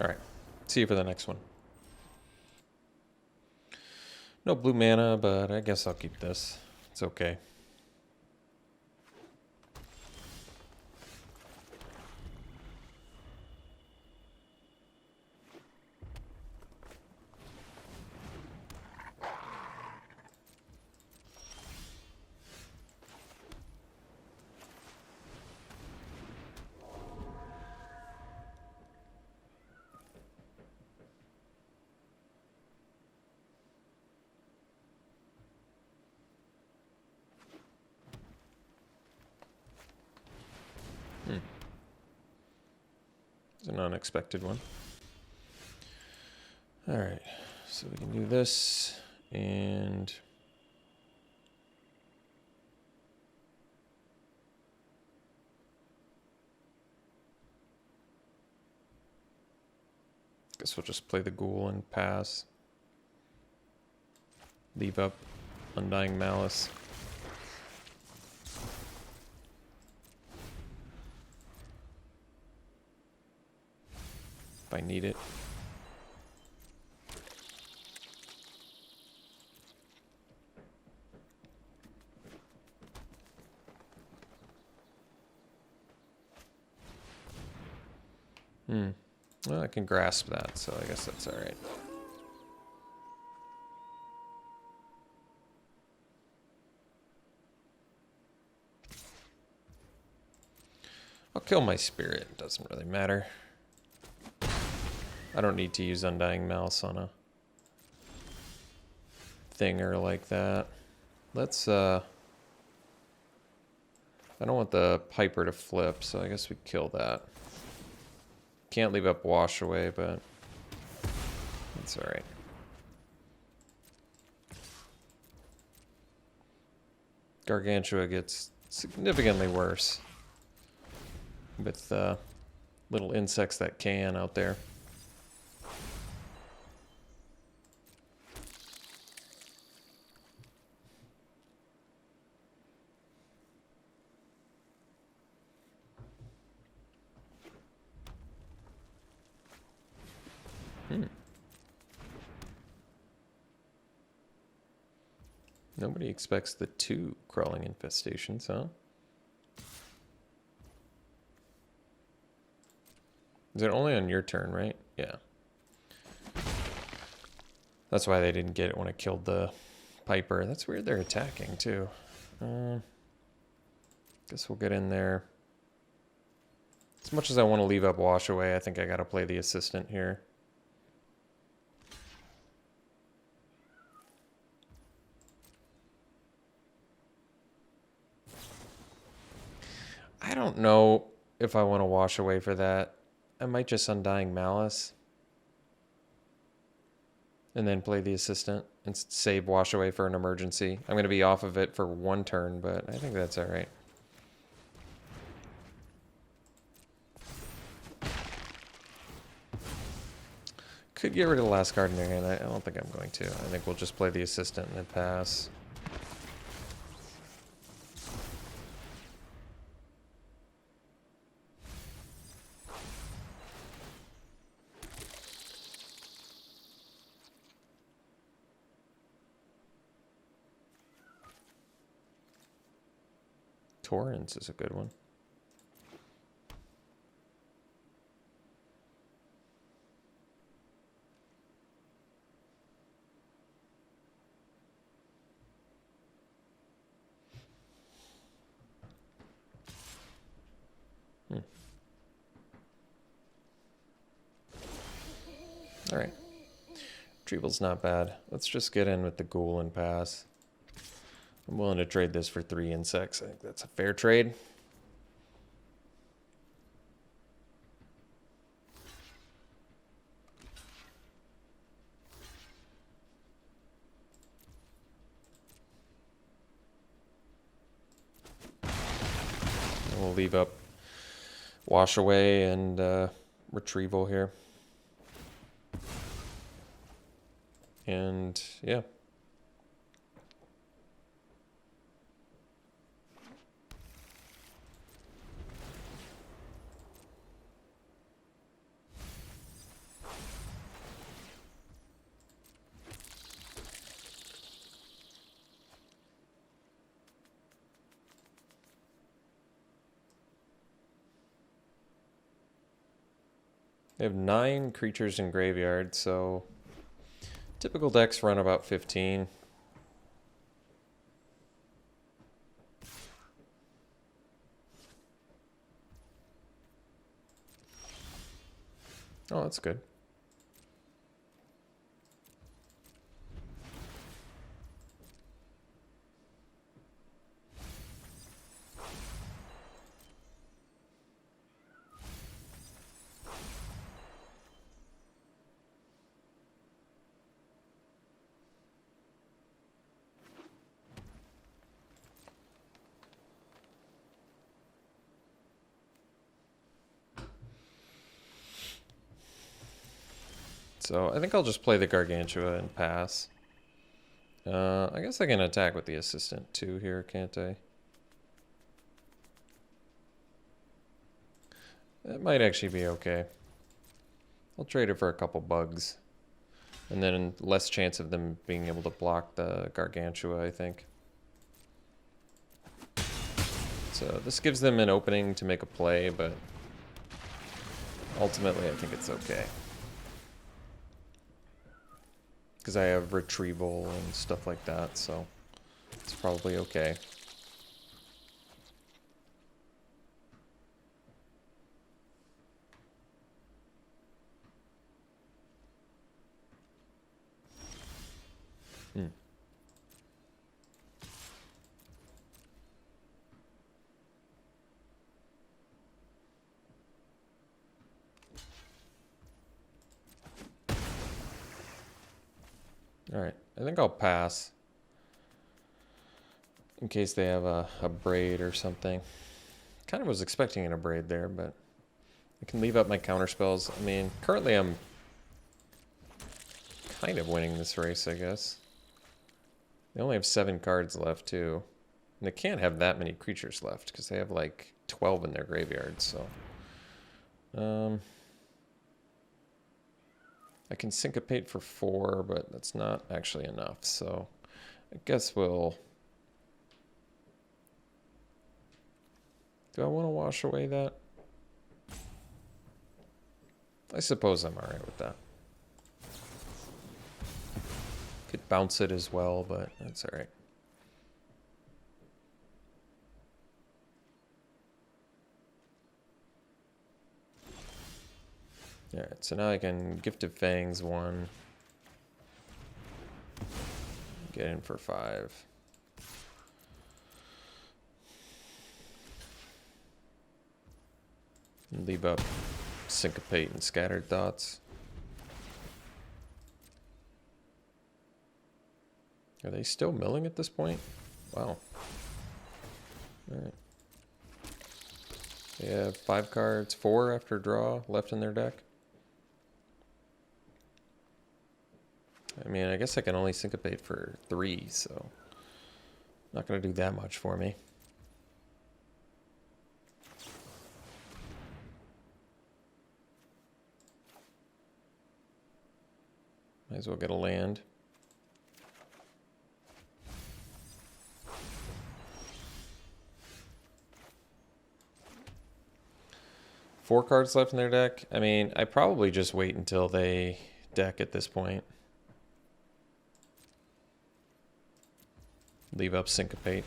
All right, see you for the next one. No blue mana, but I guess I'll keep this. It's okay. It's an unexpected one. All right, so we can do this and guess we'll just play the Ghoul and pass. Leave up Undying Malice. If I need it. Well, I can grasp that, so I guess that's all right. I'll kill my spirit. It doesn't really matter. I don't need to use Undying Malice on a thinger like that. Let's, I don't want the Piper to flip, so I guess we kill that. Can't leave up Wash Away, but that's alright. Gargantua gets significantly worse with little insects that can out there. Nobody expects the 2 crawling infestations, huh? Is it only on your turn, right? Yeah. That's why they didn't get it when I killed the Piper. That's weird they're attacking, too. Guess we'll get in there. As much as I want to leave up Wash Away, I think I gotta play the Assistant here. I don't know if I want to Wash Away for that. I might just Undying Malice. And then play the Assistant and save Wash Away for an emergency. I'm going to be off of it for 1 turn, but I think that's alright. Could get rid of the last card in their hand. I don't think I'm going to. I think we'll just play the Assistant and then pass. Torrens is a good one. Alright. Retrieval's not bad. Let's just get in with the Ghoul and pass. I'm willing to trade this for 3 insects. I think that's a fair trade. And we'll leave up Wash Away and Retrieval here. And yeah. They have 9 creatures in graveyard, so typical decks run about 15. Oh, that's good. So I think I'll just play the Gargantua and pass. I guess I can attack with the Assistant too here, can't I? That might actually be okay. I'll trade it for a couple bugs. And then less chance of them being able to block the Gargantua, I think. So this gives them an opening to make a play, but ultimately I think it's okay. Because I have Retrieval and stuff like that, so it's probably okay. Alright, I think I'll pass. In case they have a braid or something. Kind of was expecting an braid there, but I can leave up my counter spells. I mean, currently I'm kind of winning this race, I guess. They only have 7 cards left, too. And they can't have that many creatures left, because they have, like, 12 in their graveyard, so... I can syncopate for 4, but that's not actually enough, so... I guess we'll... Do I want to wash away that? I suppose I'm alright with that. Could bounce it as well, but that's alright. Alright, so now I can Gift of Fangs 1. Get in for 5. And leave up Syncopate and Scattered Thoughts. Are they still milling at this point? Wow. Alright. They have 5 cards, 4 after draw left in their deck. I mean, I guess I can only syncopate for 3, so not going to do that much for me. Might as well get a land. Four cards left in their deck. I mean, I probably just wait until they deck at this point. Leave up Syncopate.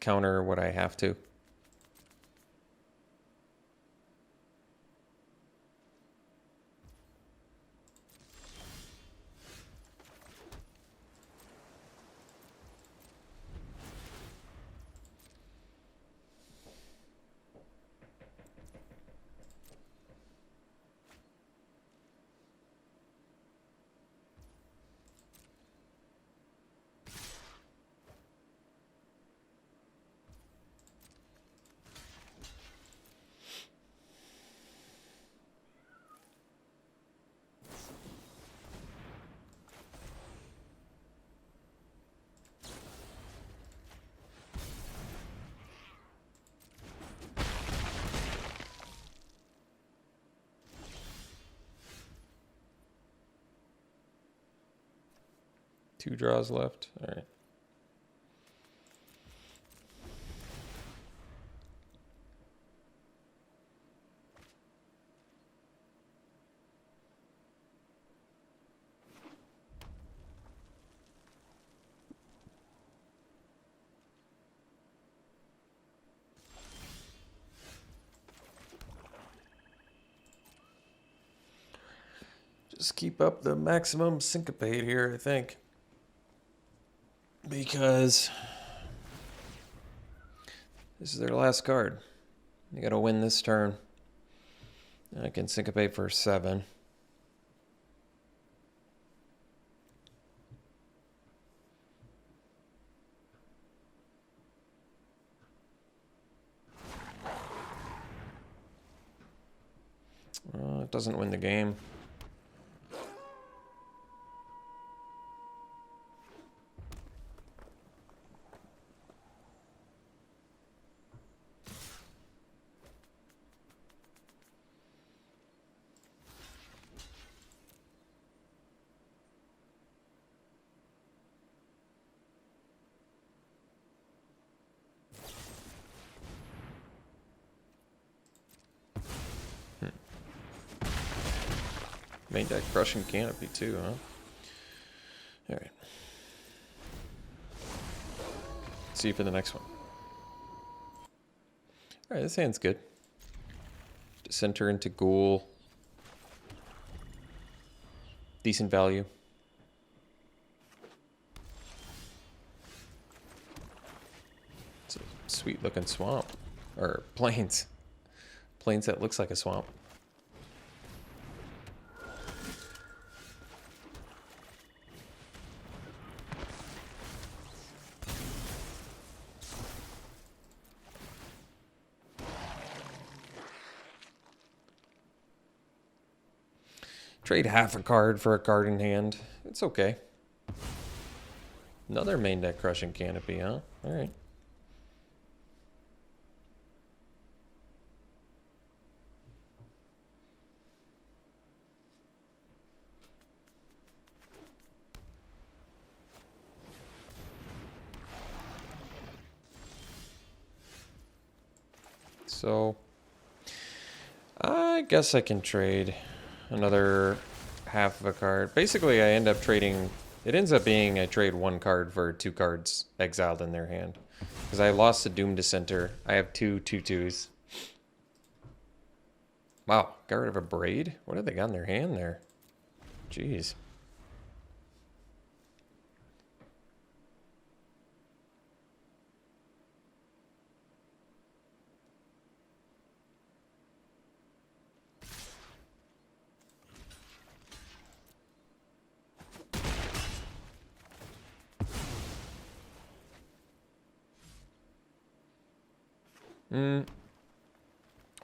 Counter what I have to. Two draws left. All right. Just keep up the maximum syncopate here, I think. Because this is their last card. You gotta win this turn. I can syncopate for 7. It doesn't win the game. Main deck Crushing Canopy too, huh? Alright. See you for the next one. Alright, this hand's good. Center into Ghoul. Decent value. It's a sweet looking swamp. Or plains. Plains that looks like a swamp. Trade half a card for a card in hand. It's okay. Another main deck Crushing Canopy, huh? Alright. So, I guess I can trade another half of a card. Basically, I end up trading... It ends up being I trade one card for 2 cards exiled in their hand. Because I lost the Doom Dissenter. I have 2/2/2s. Wow, got rid of a Braid? What have they got in their hand there? Jeez.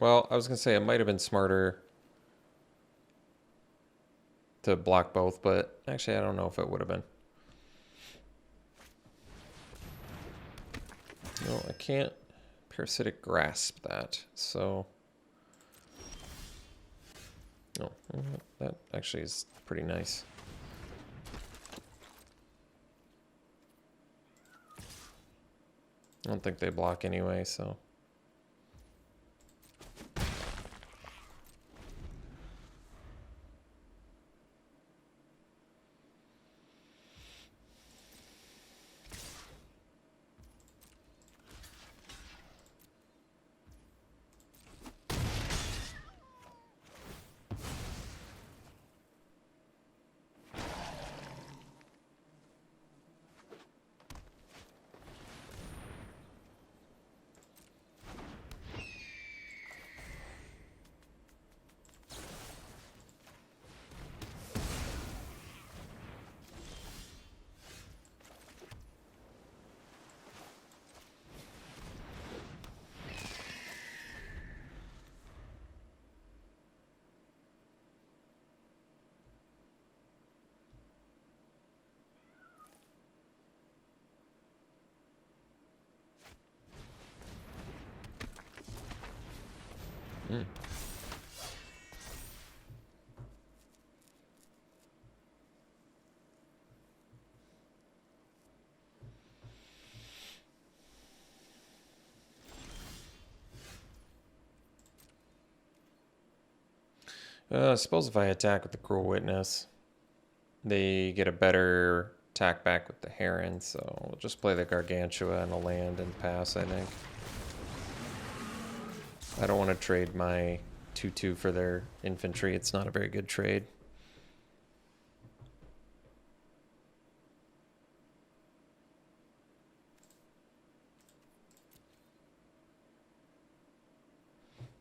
Well, I was going to say it might have been smarter to block both, but actually I don't know if it would have been. No, I can't Parasitic Grasp that, so... Oh, that actually is pretty nice. I don't think they block anyway, so... I suppose if I attack with the Cruel Witness, they get a better attack back with the Heron, so we'll just play the Gargantua and a land and pass, I think. I don't want to trade my 2/2 for their infantry. It's not a very good trade.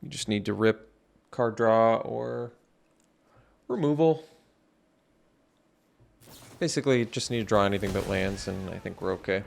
You just need to rip card draw or removal. Basically, just need to draw anything but lands, and I think we're okay.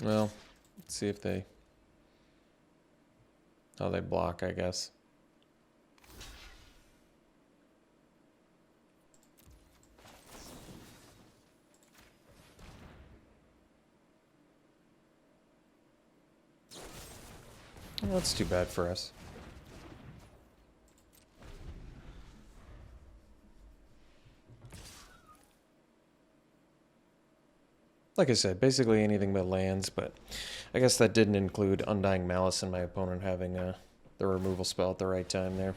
Well, let's see if how they block, I guess. Well, that's too bad for us. Like I said, basically anything but lands, but I guess that didn't include Undying Malice and my opponent having the removal spell at the right time there.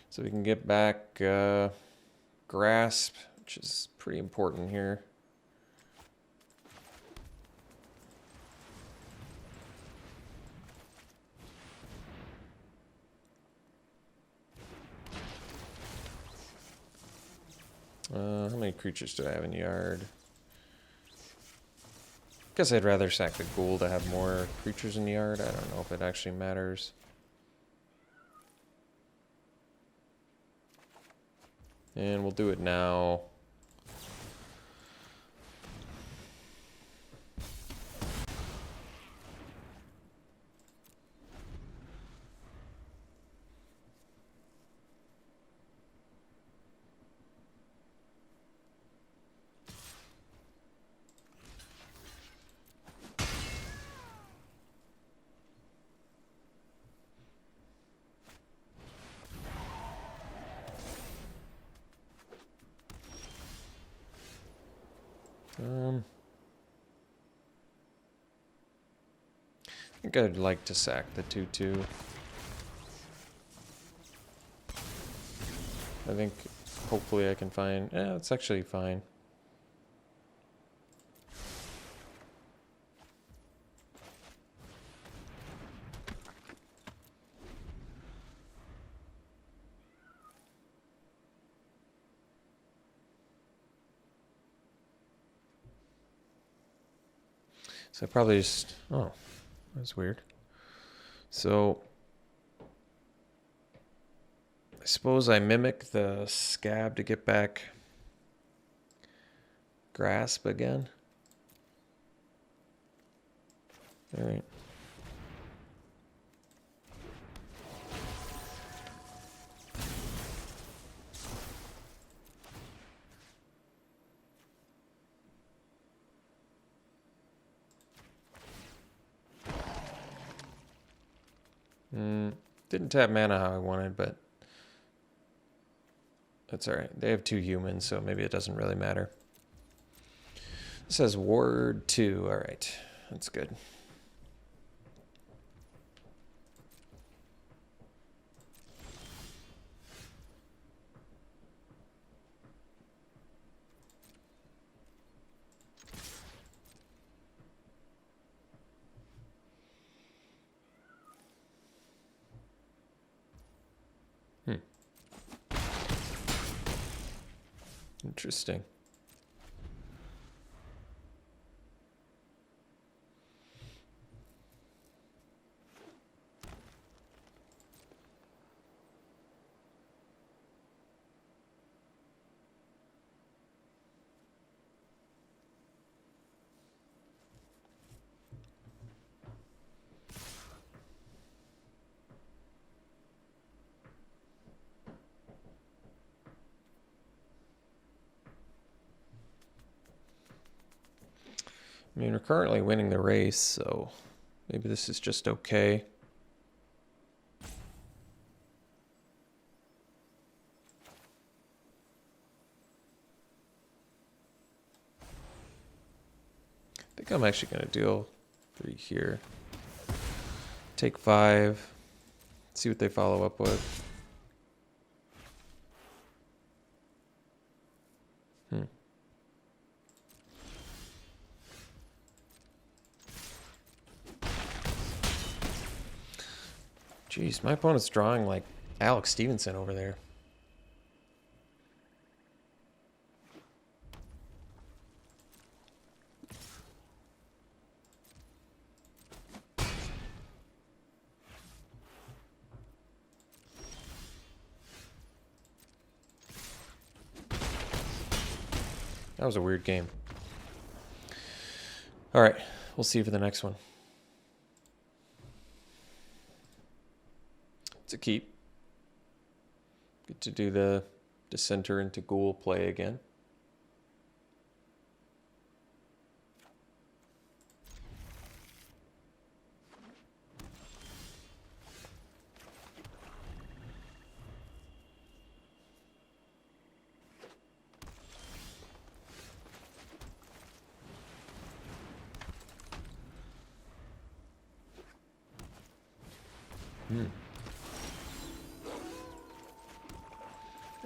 So we can get back Grasp, which is pretty important here. How many creatures do I have in yard? Guess I'd rather sack the ghoul to have more creatures in yard. I don't know if it actually matters. And we'll do it now. I think I'd like to sack the 2/2. I think hopefully I can find... it's actually fine. So I probably just... Oh, that's weird. So I suppose I mimic the Scab to get back Grasp again. All right. Didn't tap mana how I wanted, but that's all right. They have 2 humans, so maybe it doesn't really matter. This says Ward 2. All right, that's good. Interesting. I mean, we're currently winning the race, so maybe this is just okay. I think I'm actually going to deal 3 here. Take 5. See what they follow up with. Jeez, my opponent's drawing like Alex Stephenson over there. That was a weird game. All right, we'll see you for the next one. It's a keep. Get to do the Dissenter into Ghoul play again.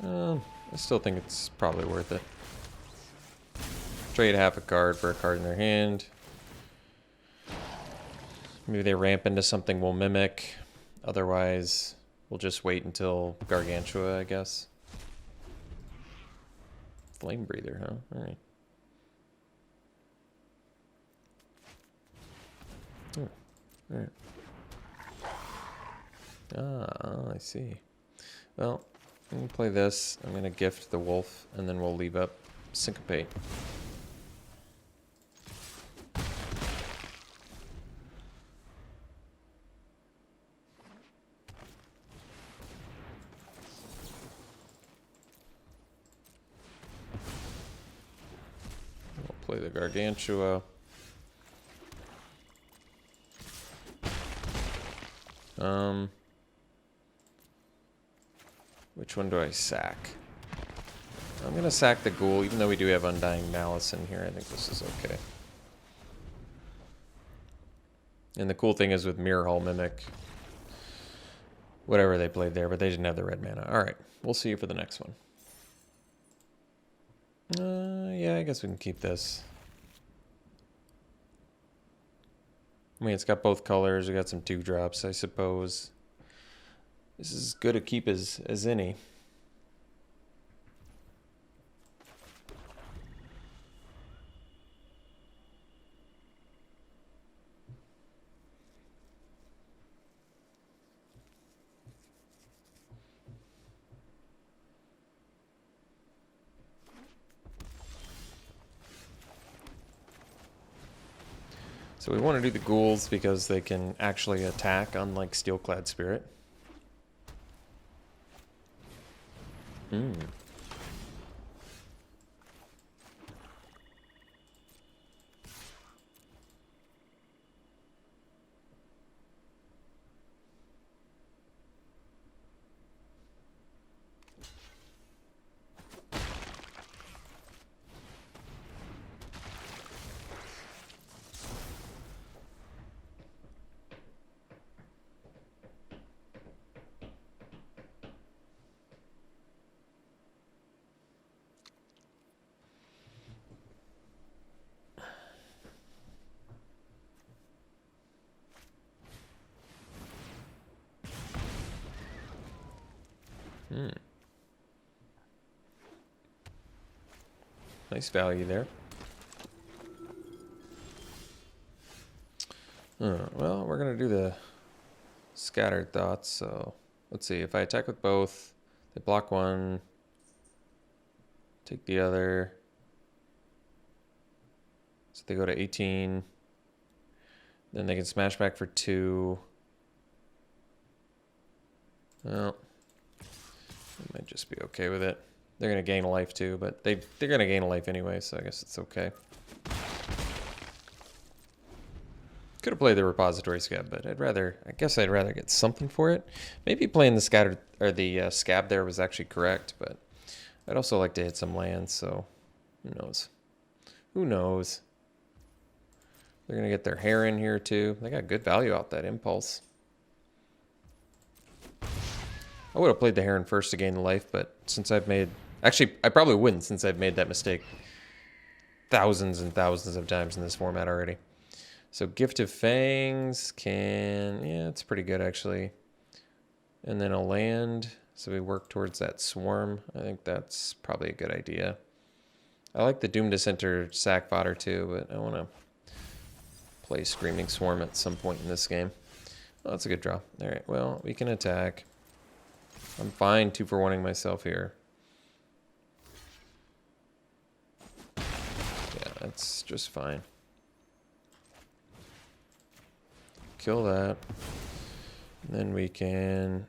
I still think it's probably worth it. Trade half a card for a card in their hand. Maybe they ramp into something we'll mimic. Otherwise, we'll just wait until Gargantua, I guess. Flame Breather, huh? Alright. Alright. Ah, I see. Well, I'm going to play this. I'm going to gift the wolf, and then we'll leave up Syncopate. We'll play the Gargantua. Which one do I sack? I'm gonna sack the Ghoul, even though we do have Undying Malice in here. I think this is okay. And the cool thing is with Mirror Hall Mimic, whatever they played there, but they didn't have the red mana. All right, we'll see you for the next one. Yeah, I guess we can keep this. I mean, it's got both colors. We got some 2-drops, I suppose. This is as good a keep as any. So we want to do the ghouls because they can actually attack, unlike Steelclad Spirit. Nice value there. Well, we're going to do the Scattered Thoughts, so let's see. If I attack with both, they block one, take the other. So they go to 18. Then they can smash back for 2. Well, I might just be okay with it. They're going to gain a life too, but they're going to gain a life anyway, so I guess it's okay. Could have played the Repository Scab, but I guess I'd rather get something for it. Maybe playing the Scattered, or the Scab there was actually correct, but I'd also like to hit some lands, so who knows? Who knows? They're going to get their hair in here too. They got good value out that Impulse. I would have played the Heron first to gain the life, but since I've made... Actually, I probably wouldn't since I've made that mistake thousands and thousands of times in this format already. So Gift of Fangs can... Yeah, it's pretty good, actually. And then a land, so we work towards that Swarm. I think that's probably a good idea. I like the Doom Dissenter sack fodder too, but I want to play Screaming Swarm at some point in this game. Oh, that's a good draw. All right, well, we can attack. I'm fine 2-for-1ing myself here. Yeah, that's just fine. Kill that. And then we can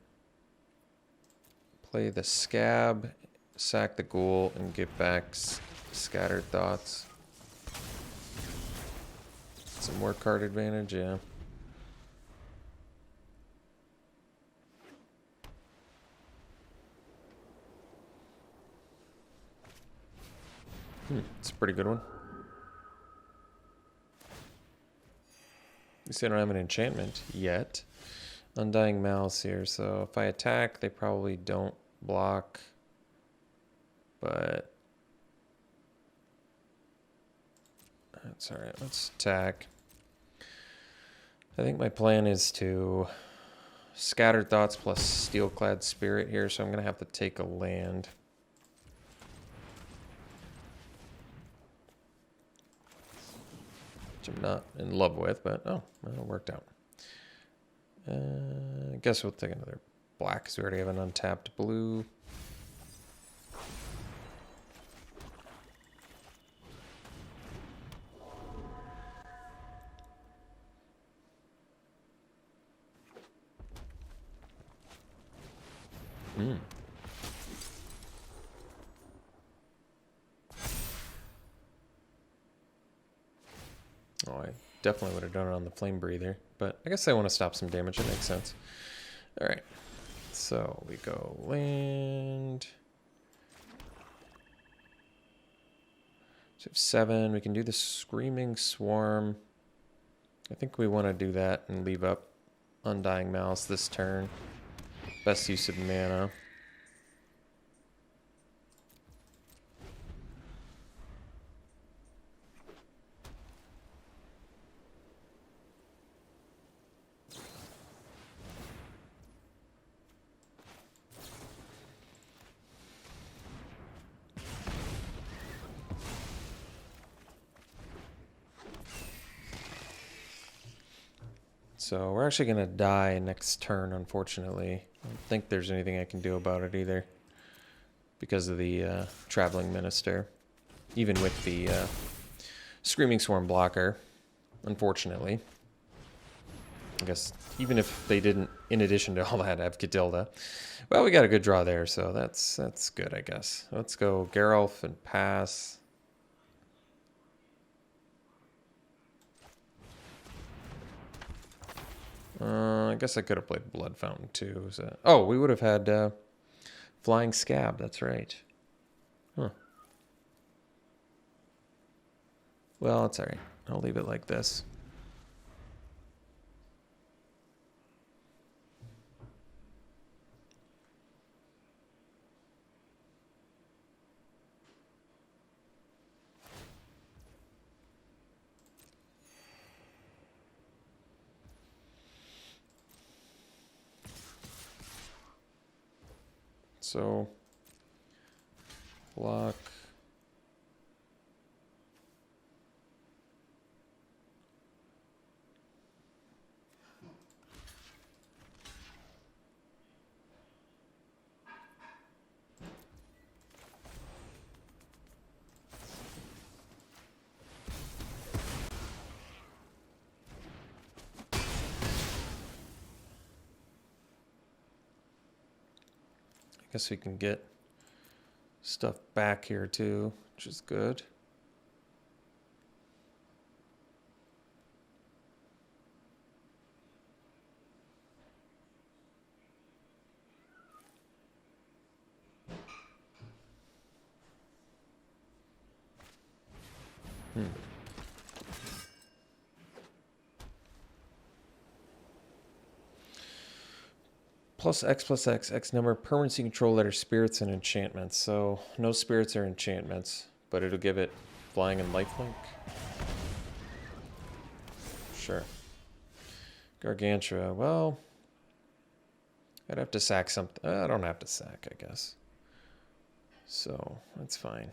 play the Scab, sack the Ghoul, and give back Scattered Thoughts. Some more card advantage, yeah. It's a pretty good one. At least I don't have an enchantment yet. Undying Mouse here, so if I attack, they probably don't block, but that's all right. Let's attack. I think my plan is to Scattered Thoughts plus Steelclad Spirit here, so I'm going to have to take a land. Which I'm not in love with, but oh, well, it worked out. I guess we'll take another black because we already have an untapped blue. Oh, I definitely would have done it on the Flame Breather, but I guess I want to stop some damage. It makes sense. All right, so we go land. So we have 7. We can do the Screaming Swarm. I think we want to do that and leave up Undying Mouse this turn. Best use of mana. So we're actually going to die next turn, unfortunately. I don't think there's anything I can do about it either because of the Traveling Minister. Even with the Screaming Swarm blocker, unfortunately. I guess even if they didn't, in addition to all that, have Catilda. Well, we got a good draw there, so that's good, I guess. Let's go Geralf and pass. I guess I could have played Blood Fountain too. Oh, we would have had Flying Scab. That's right. Huh. Well, it's all right. I'll leave it like this. So, block. I guess we can get stuff back here too, which is good. Plus X, X number of permanents you control that are spirits and enchantments. So no spirits or enchantments, but it'll give it flying and lifelink. Sure. Gargantua, well, I'd have to sack something. I don't have to sack, I guess. So that's fine.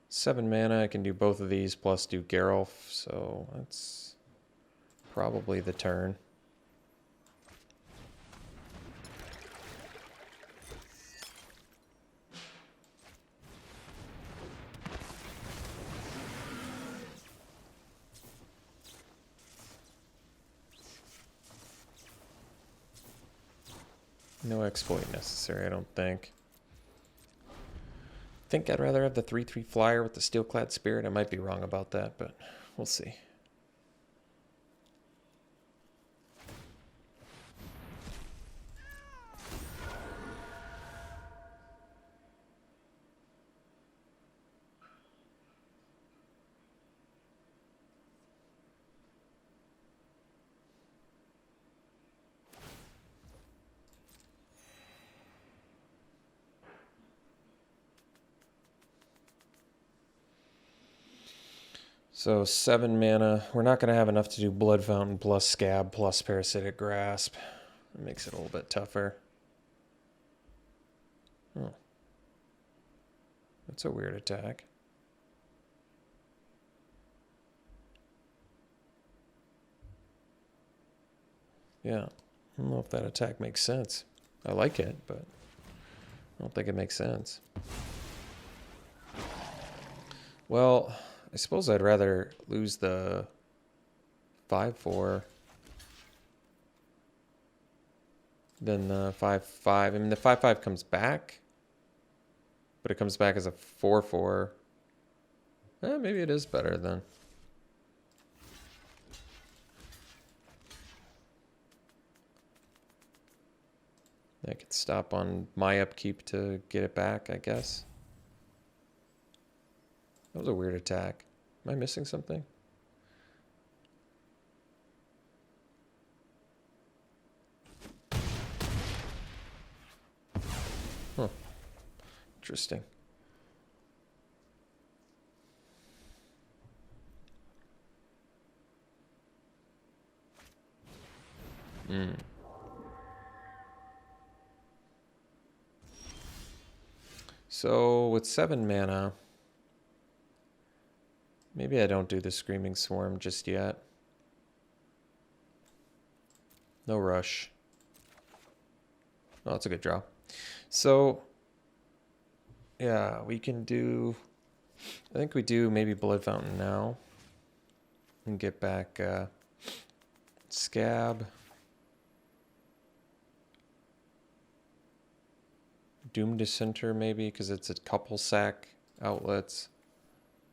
7 mana, I can do both of these plus do Geralf, so that's probably the turn. No exploit necessary, I don't think. I think I'd rather have the 3/3 flyer with the Steelclad Spirit. I might be wrong about that, but we'll see. So 7 mana. We're not going to have enough to do Blood Fountain plus Scab plus Parasitic Grasp. It makes it a little bit tougher. Oh. That's a weird attack. Yeah. I don't know if that attack makes sense. I like it, but I don't think it makes sense. Well, I suppose I'd rather lose the 5/4 than the 5/5. I mean, the 5/5 comes back, but it comes back as a 4/4. Maybe it is better then. I could stop on my upkeep to get it back, I guess. That was a weird attack. Am I missing something? Huh. Interesting. So with 7 mana, maybe I don't do the Screaming Swarm just yet. No rush. Oh, that's a good draw. So, yeah, we can do... I think we do maybe Blood Fountain now. And get back Scab. Doom Dissenter maybe, because it's a couple sack outlets.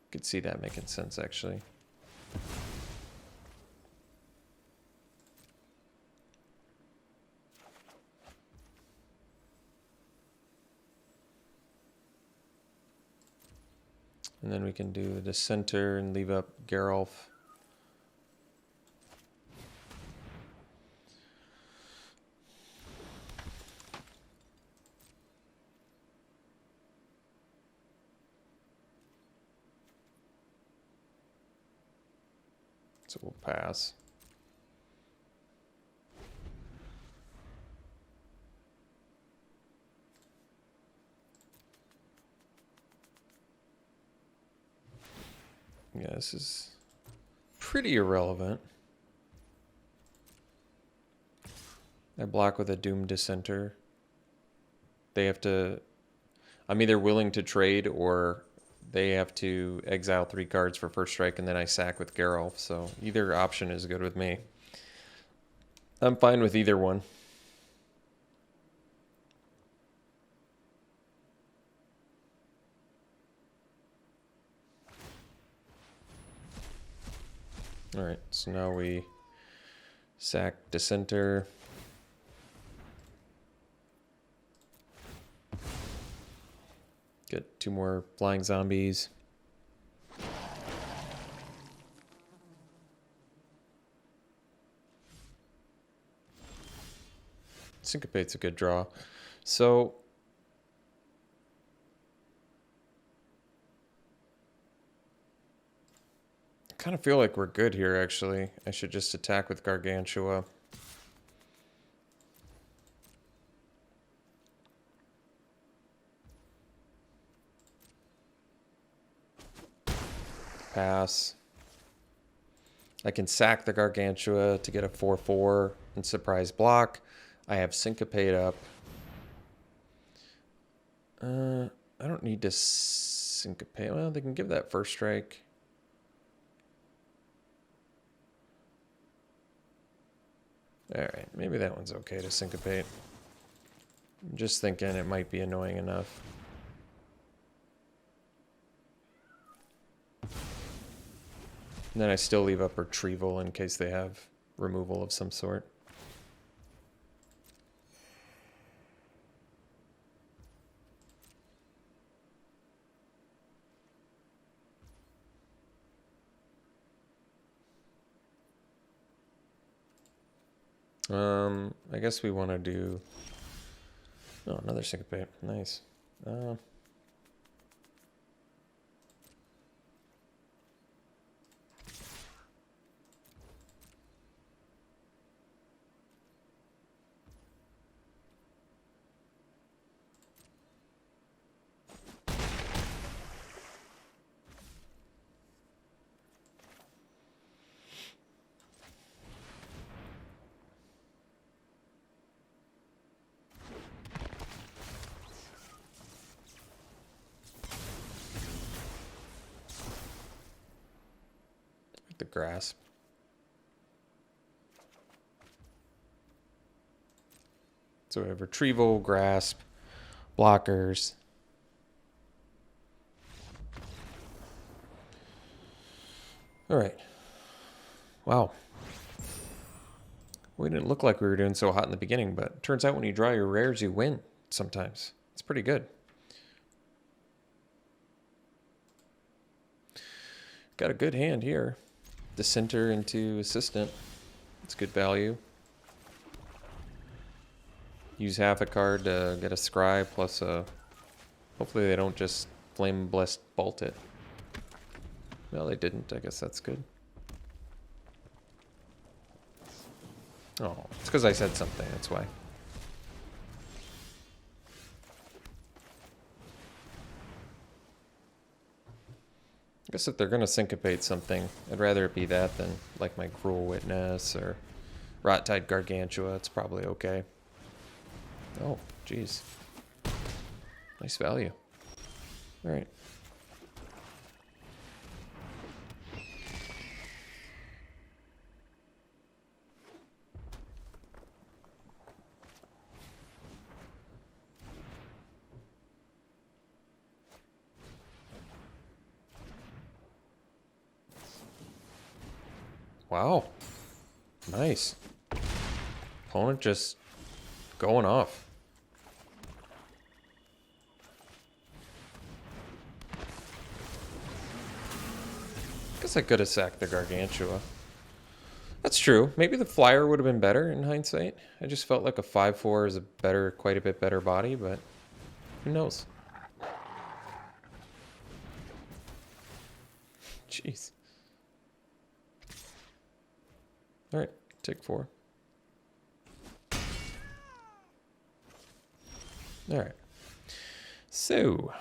Could see that making sense, actually. And then we can do the Dissenter and leave up Geralf. So we'll pass. Yeah, this is pretty irrelevant. I block with a Doom Dissenter. They have to... I'm either willing to trade or they have to exile 3 cards for first strike and then I sack with Geralf. So either option is good with me. I'm fine with either one. Alright, so now we sack Dissenter. Get 2 more flying zombies. Syncopate's a good draw. So I kind of feel like we're good here, actually. I should just attack with Gargantua. Pass. I can sack the Gargantua to get a 4/4 and surprise block. I have Syncopate up. I don't need to Syncopate. Well, they can give that first strike. Alright, maybe that one's okay to Syncopate. I'm just thinking it might be annoying enough. And then I still leave up Retrieval in case they have removal of some sort. I guess we want to do... Oh, another Syncopate. Nice. the grasp. So we have retrieval, grasp, blockers. All right. Wow. We didn't look like we were doing so hot in the beginning, but it turns out when you draw your rares, you win sometimes. It's pretty good. Got a good hand here. Dissenter into Assistant. It's good value. Use half a card to get a Scry plus a... Hopefully they don't just Flame Blessed Bolt it. Well, they didn't. I guess that's good. Oh, it's because I said something. That's why. I guess if they're going to syncopate something, I'd rather it be that than like my Cruel Witness or Rot-Tide Gargantua. It's probably okay. Oh, geez. Nice value. All right. Wow. Nice. Opponent just going off. Guess I could have sacked the Gargantua. That's true. Maybe the flyer would have been better in hindsight. I just felt like a 5/4 is a better, quite a bit better body, but who knows? Jeez. All right, take 4. All right. So,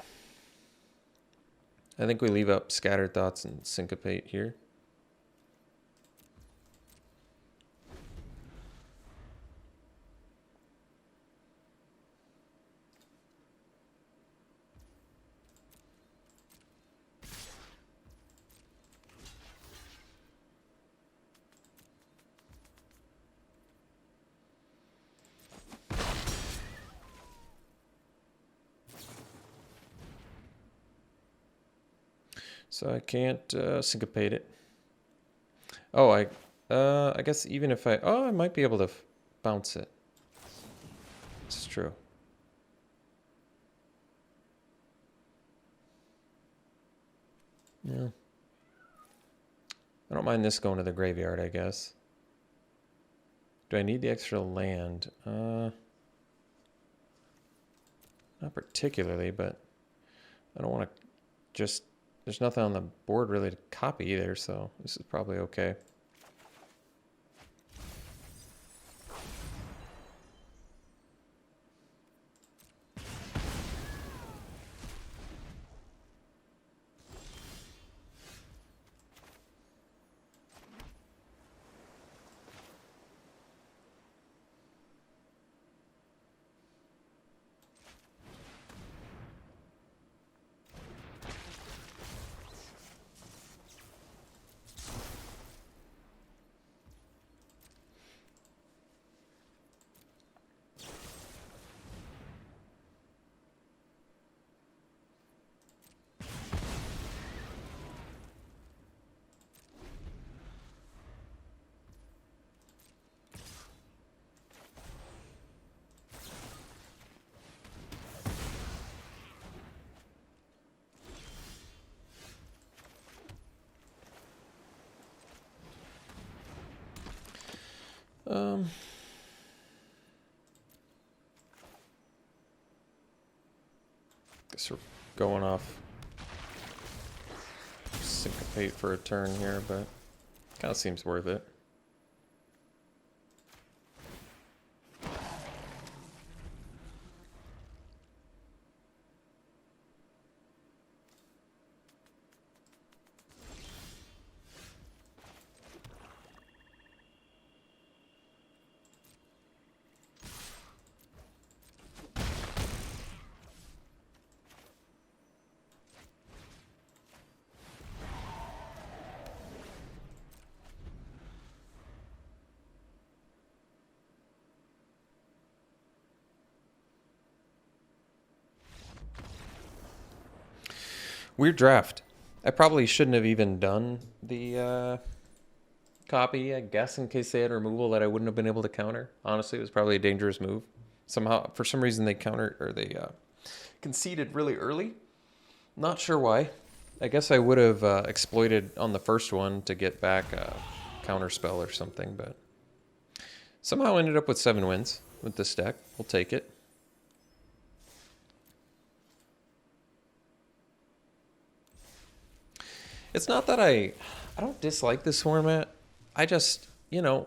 I think we leave up Scattered Thoughts and Syncopate here. So I can't syncopate it. Oh, I guess even if I might be able to bounce it. It's true. Yeah. I don't mind this going to the graveyard, I guess. Do I need the extra land? Not particularly, but I don't want to just... There's nothing on the board really to copy either, so this is probably okay. Guess we're going off Syncopate for a turn here, but kind of seems worth it. Weird draft. I probably shouldn't have even done the copy, I guess, in case they had removal that I wouldn't have been able to counter. Honestly, it was probably a dangerous move. Somehow, for some reason, they conceded really early. Not sure why. I guess I would have exploited on the first one to get back a counter spell or something, but somehow ended up with 7 wins with this deck. We'll take it. It's not that I don't dislike this format. I just, you know,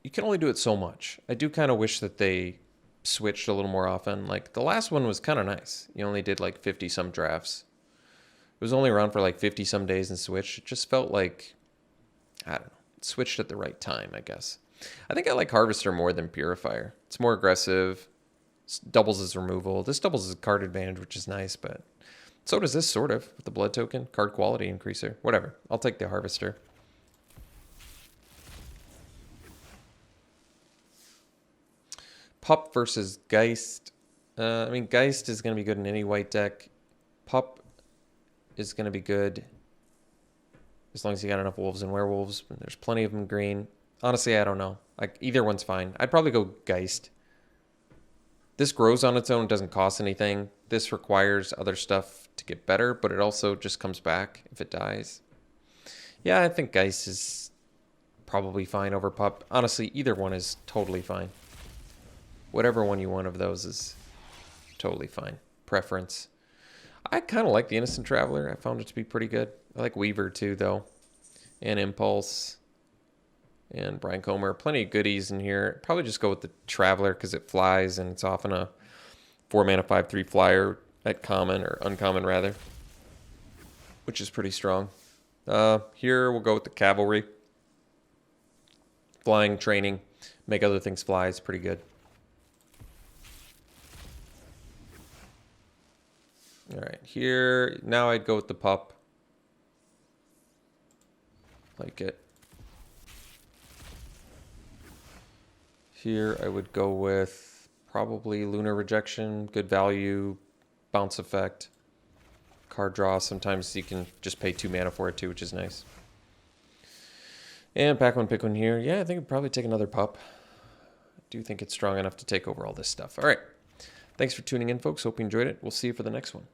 you can only do it so much. I do kind of wish that they switched a little more often. Like the last one was kind of nice. You only did like 50 some drafts. It was only around for like 50 some days and switched. It just felt like, I don't know, it switched at the right time, I guess. I think I like Harvester more than Purifier. It's more aggressive, doubles as removal. This doubles as card advantage, which is nice, but so does this sort of with the blood token, card quality increaser, whatever. I'll take the Harvester. Pup versus Geist. I mean, Geist is going to be good in any white deck. Pup is going to be good as long as you got enough wolves and werewolves. There's plenty of them green. Honestly, I don't know. Like either one's fine. I'd probably go Geist. This grows on its own, doesn't cost anything. This requires other stuff to get better, but it also just comes back if it dies. Yeah, I think Geist is probably fine over Pup. Honestly, either one is totally fine. Whatever one you want of those is totally fine. Preference. I kind of like the Innocent Traveler. I found it to be pretty good. I like Weaver too, though. And Impulse. And Brian Comer. Plenty of goodies in here. Probably just go with the Traveler because it flies and it's often a 4-mana 5/3 flyer at common, or uncommon rather, which is pretty strong. Here we'll go with the Cavalry. Flying, training, make other things fly is pretty good. All right, here, now I'd go with the Pup. Like it. Here I would go with probably Lunar Rejection, good value, bounce effect, card draw. Sometimes you can just pay 2 mana for it too, which is nice. And pack one, pick one here. Yeah, I think I'd probably take another Pup. I do think it's strong enough to take over all this stuff. All right. Thanks for tuning in, folks. Hope you enjoyed it. We'll see you for the next one.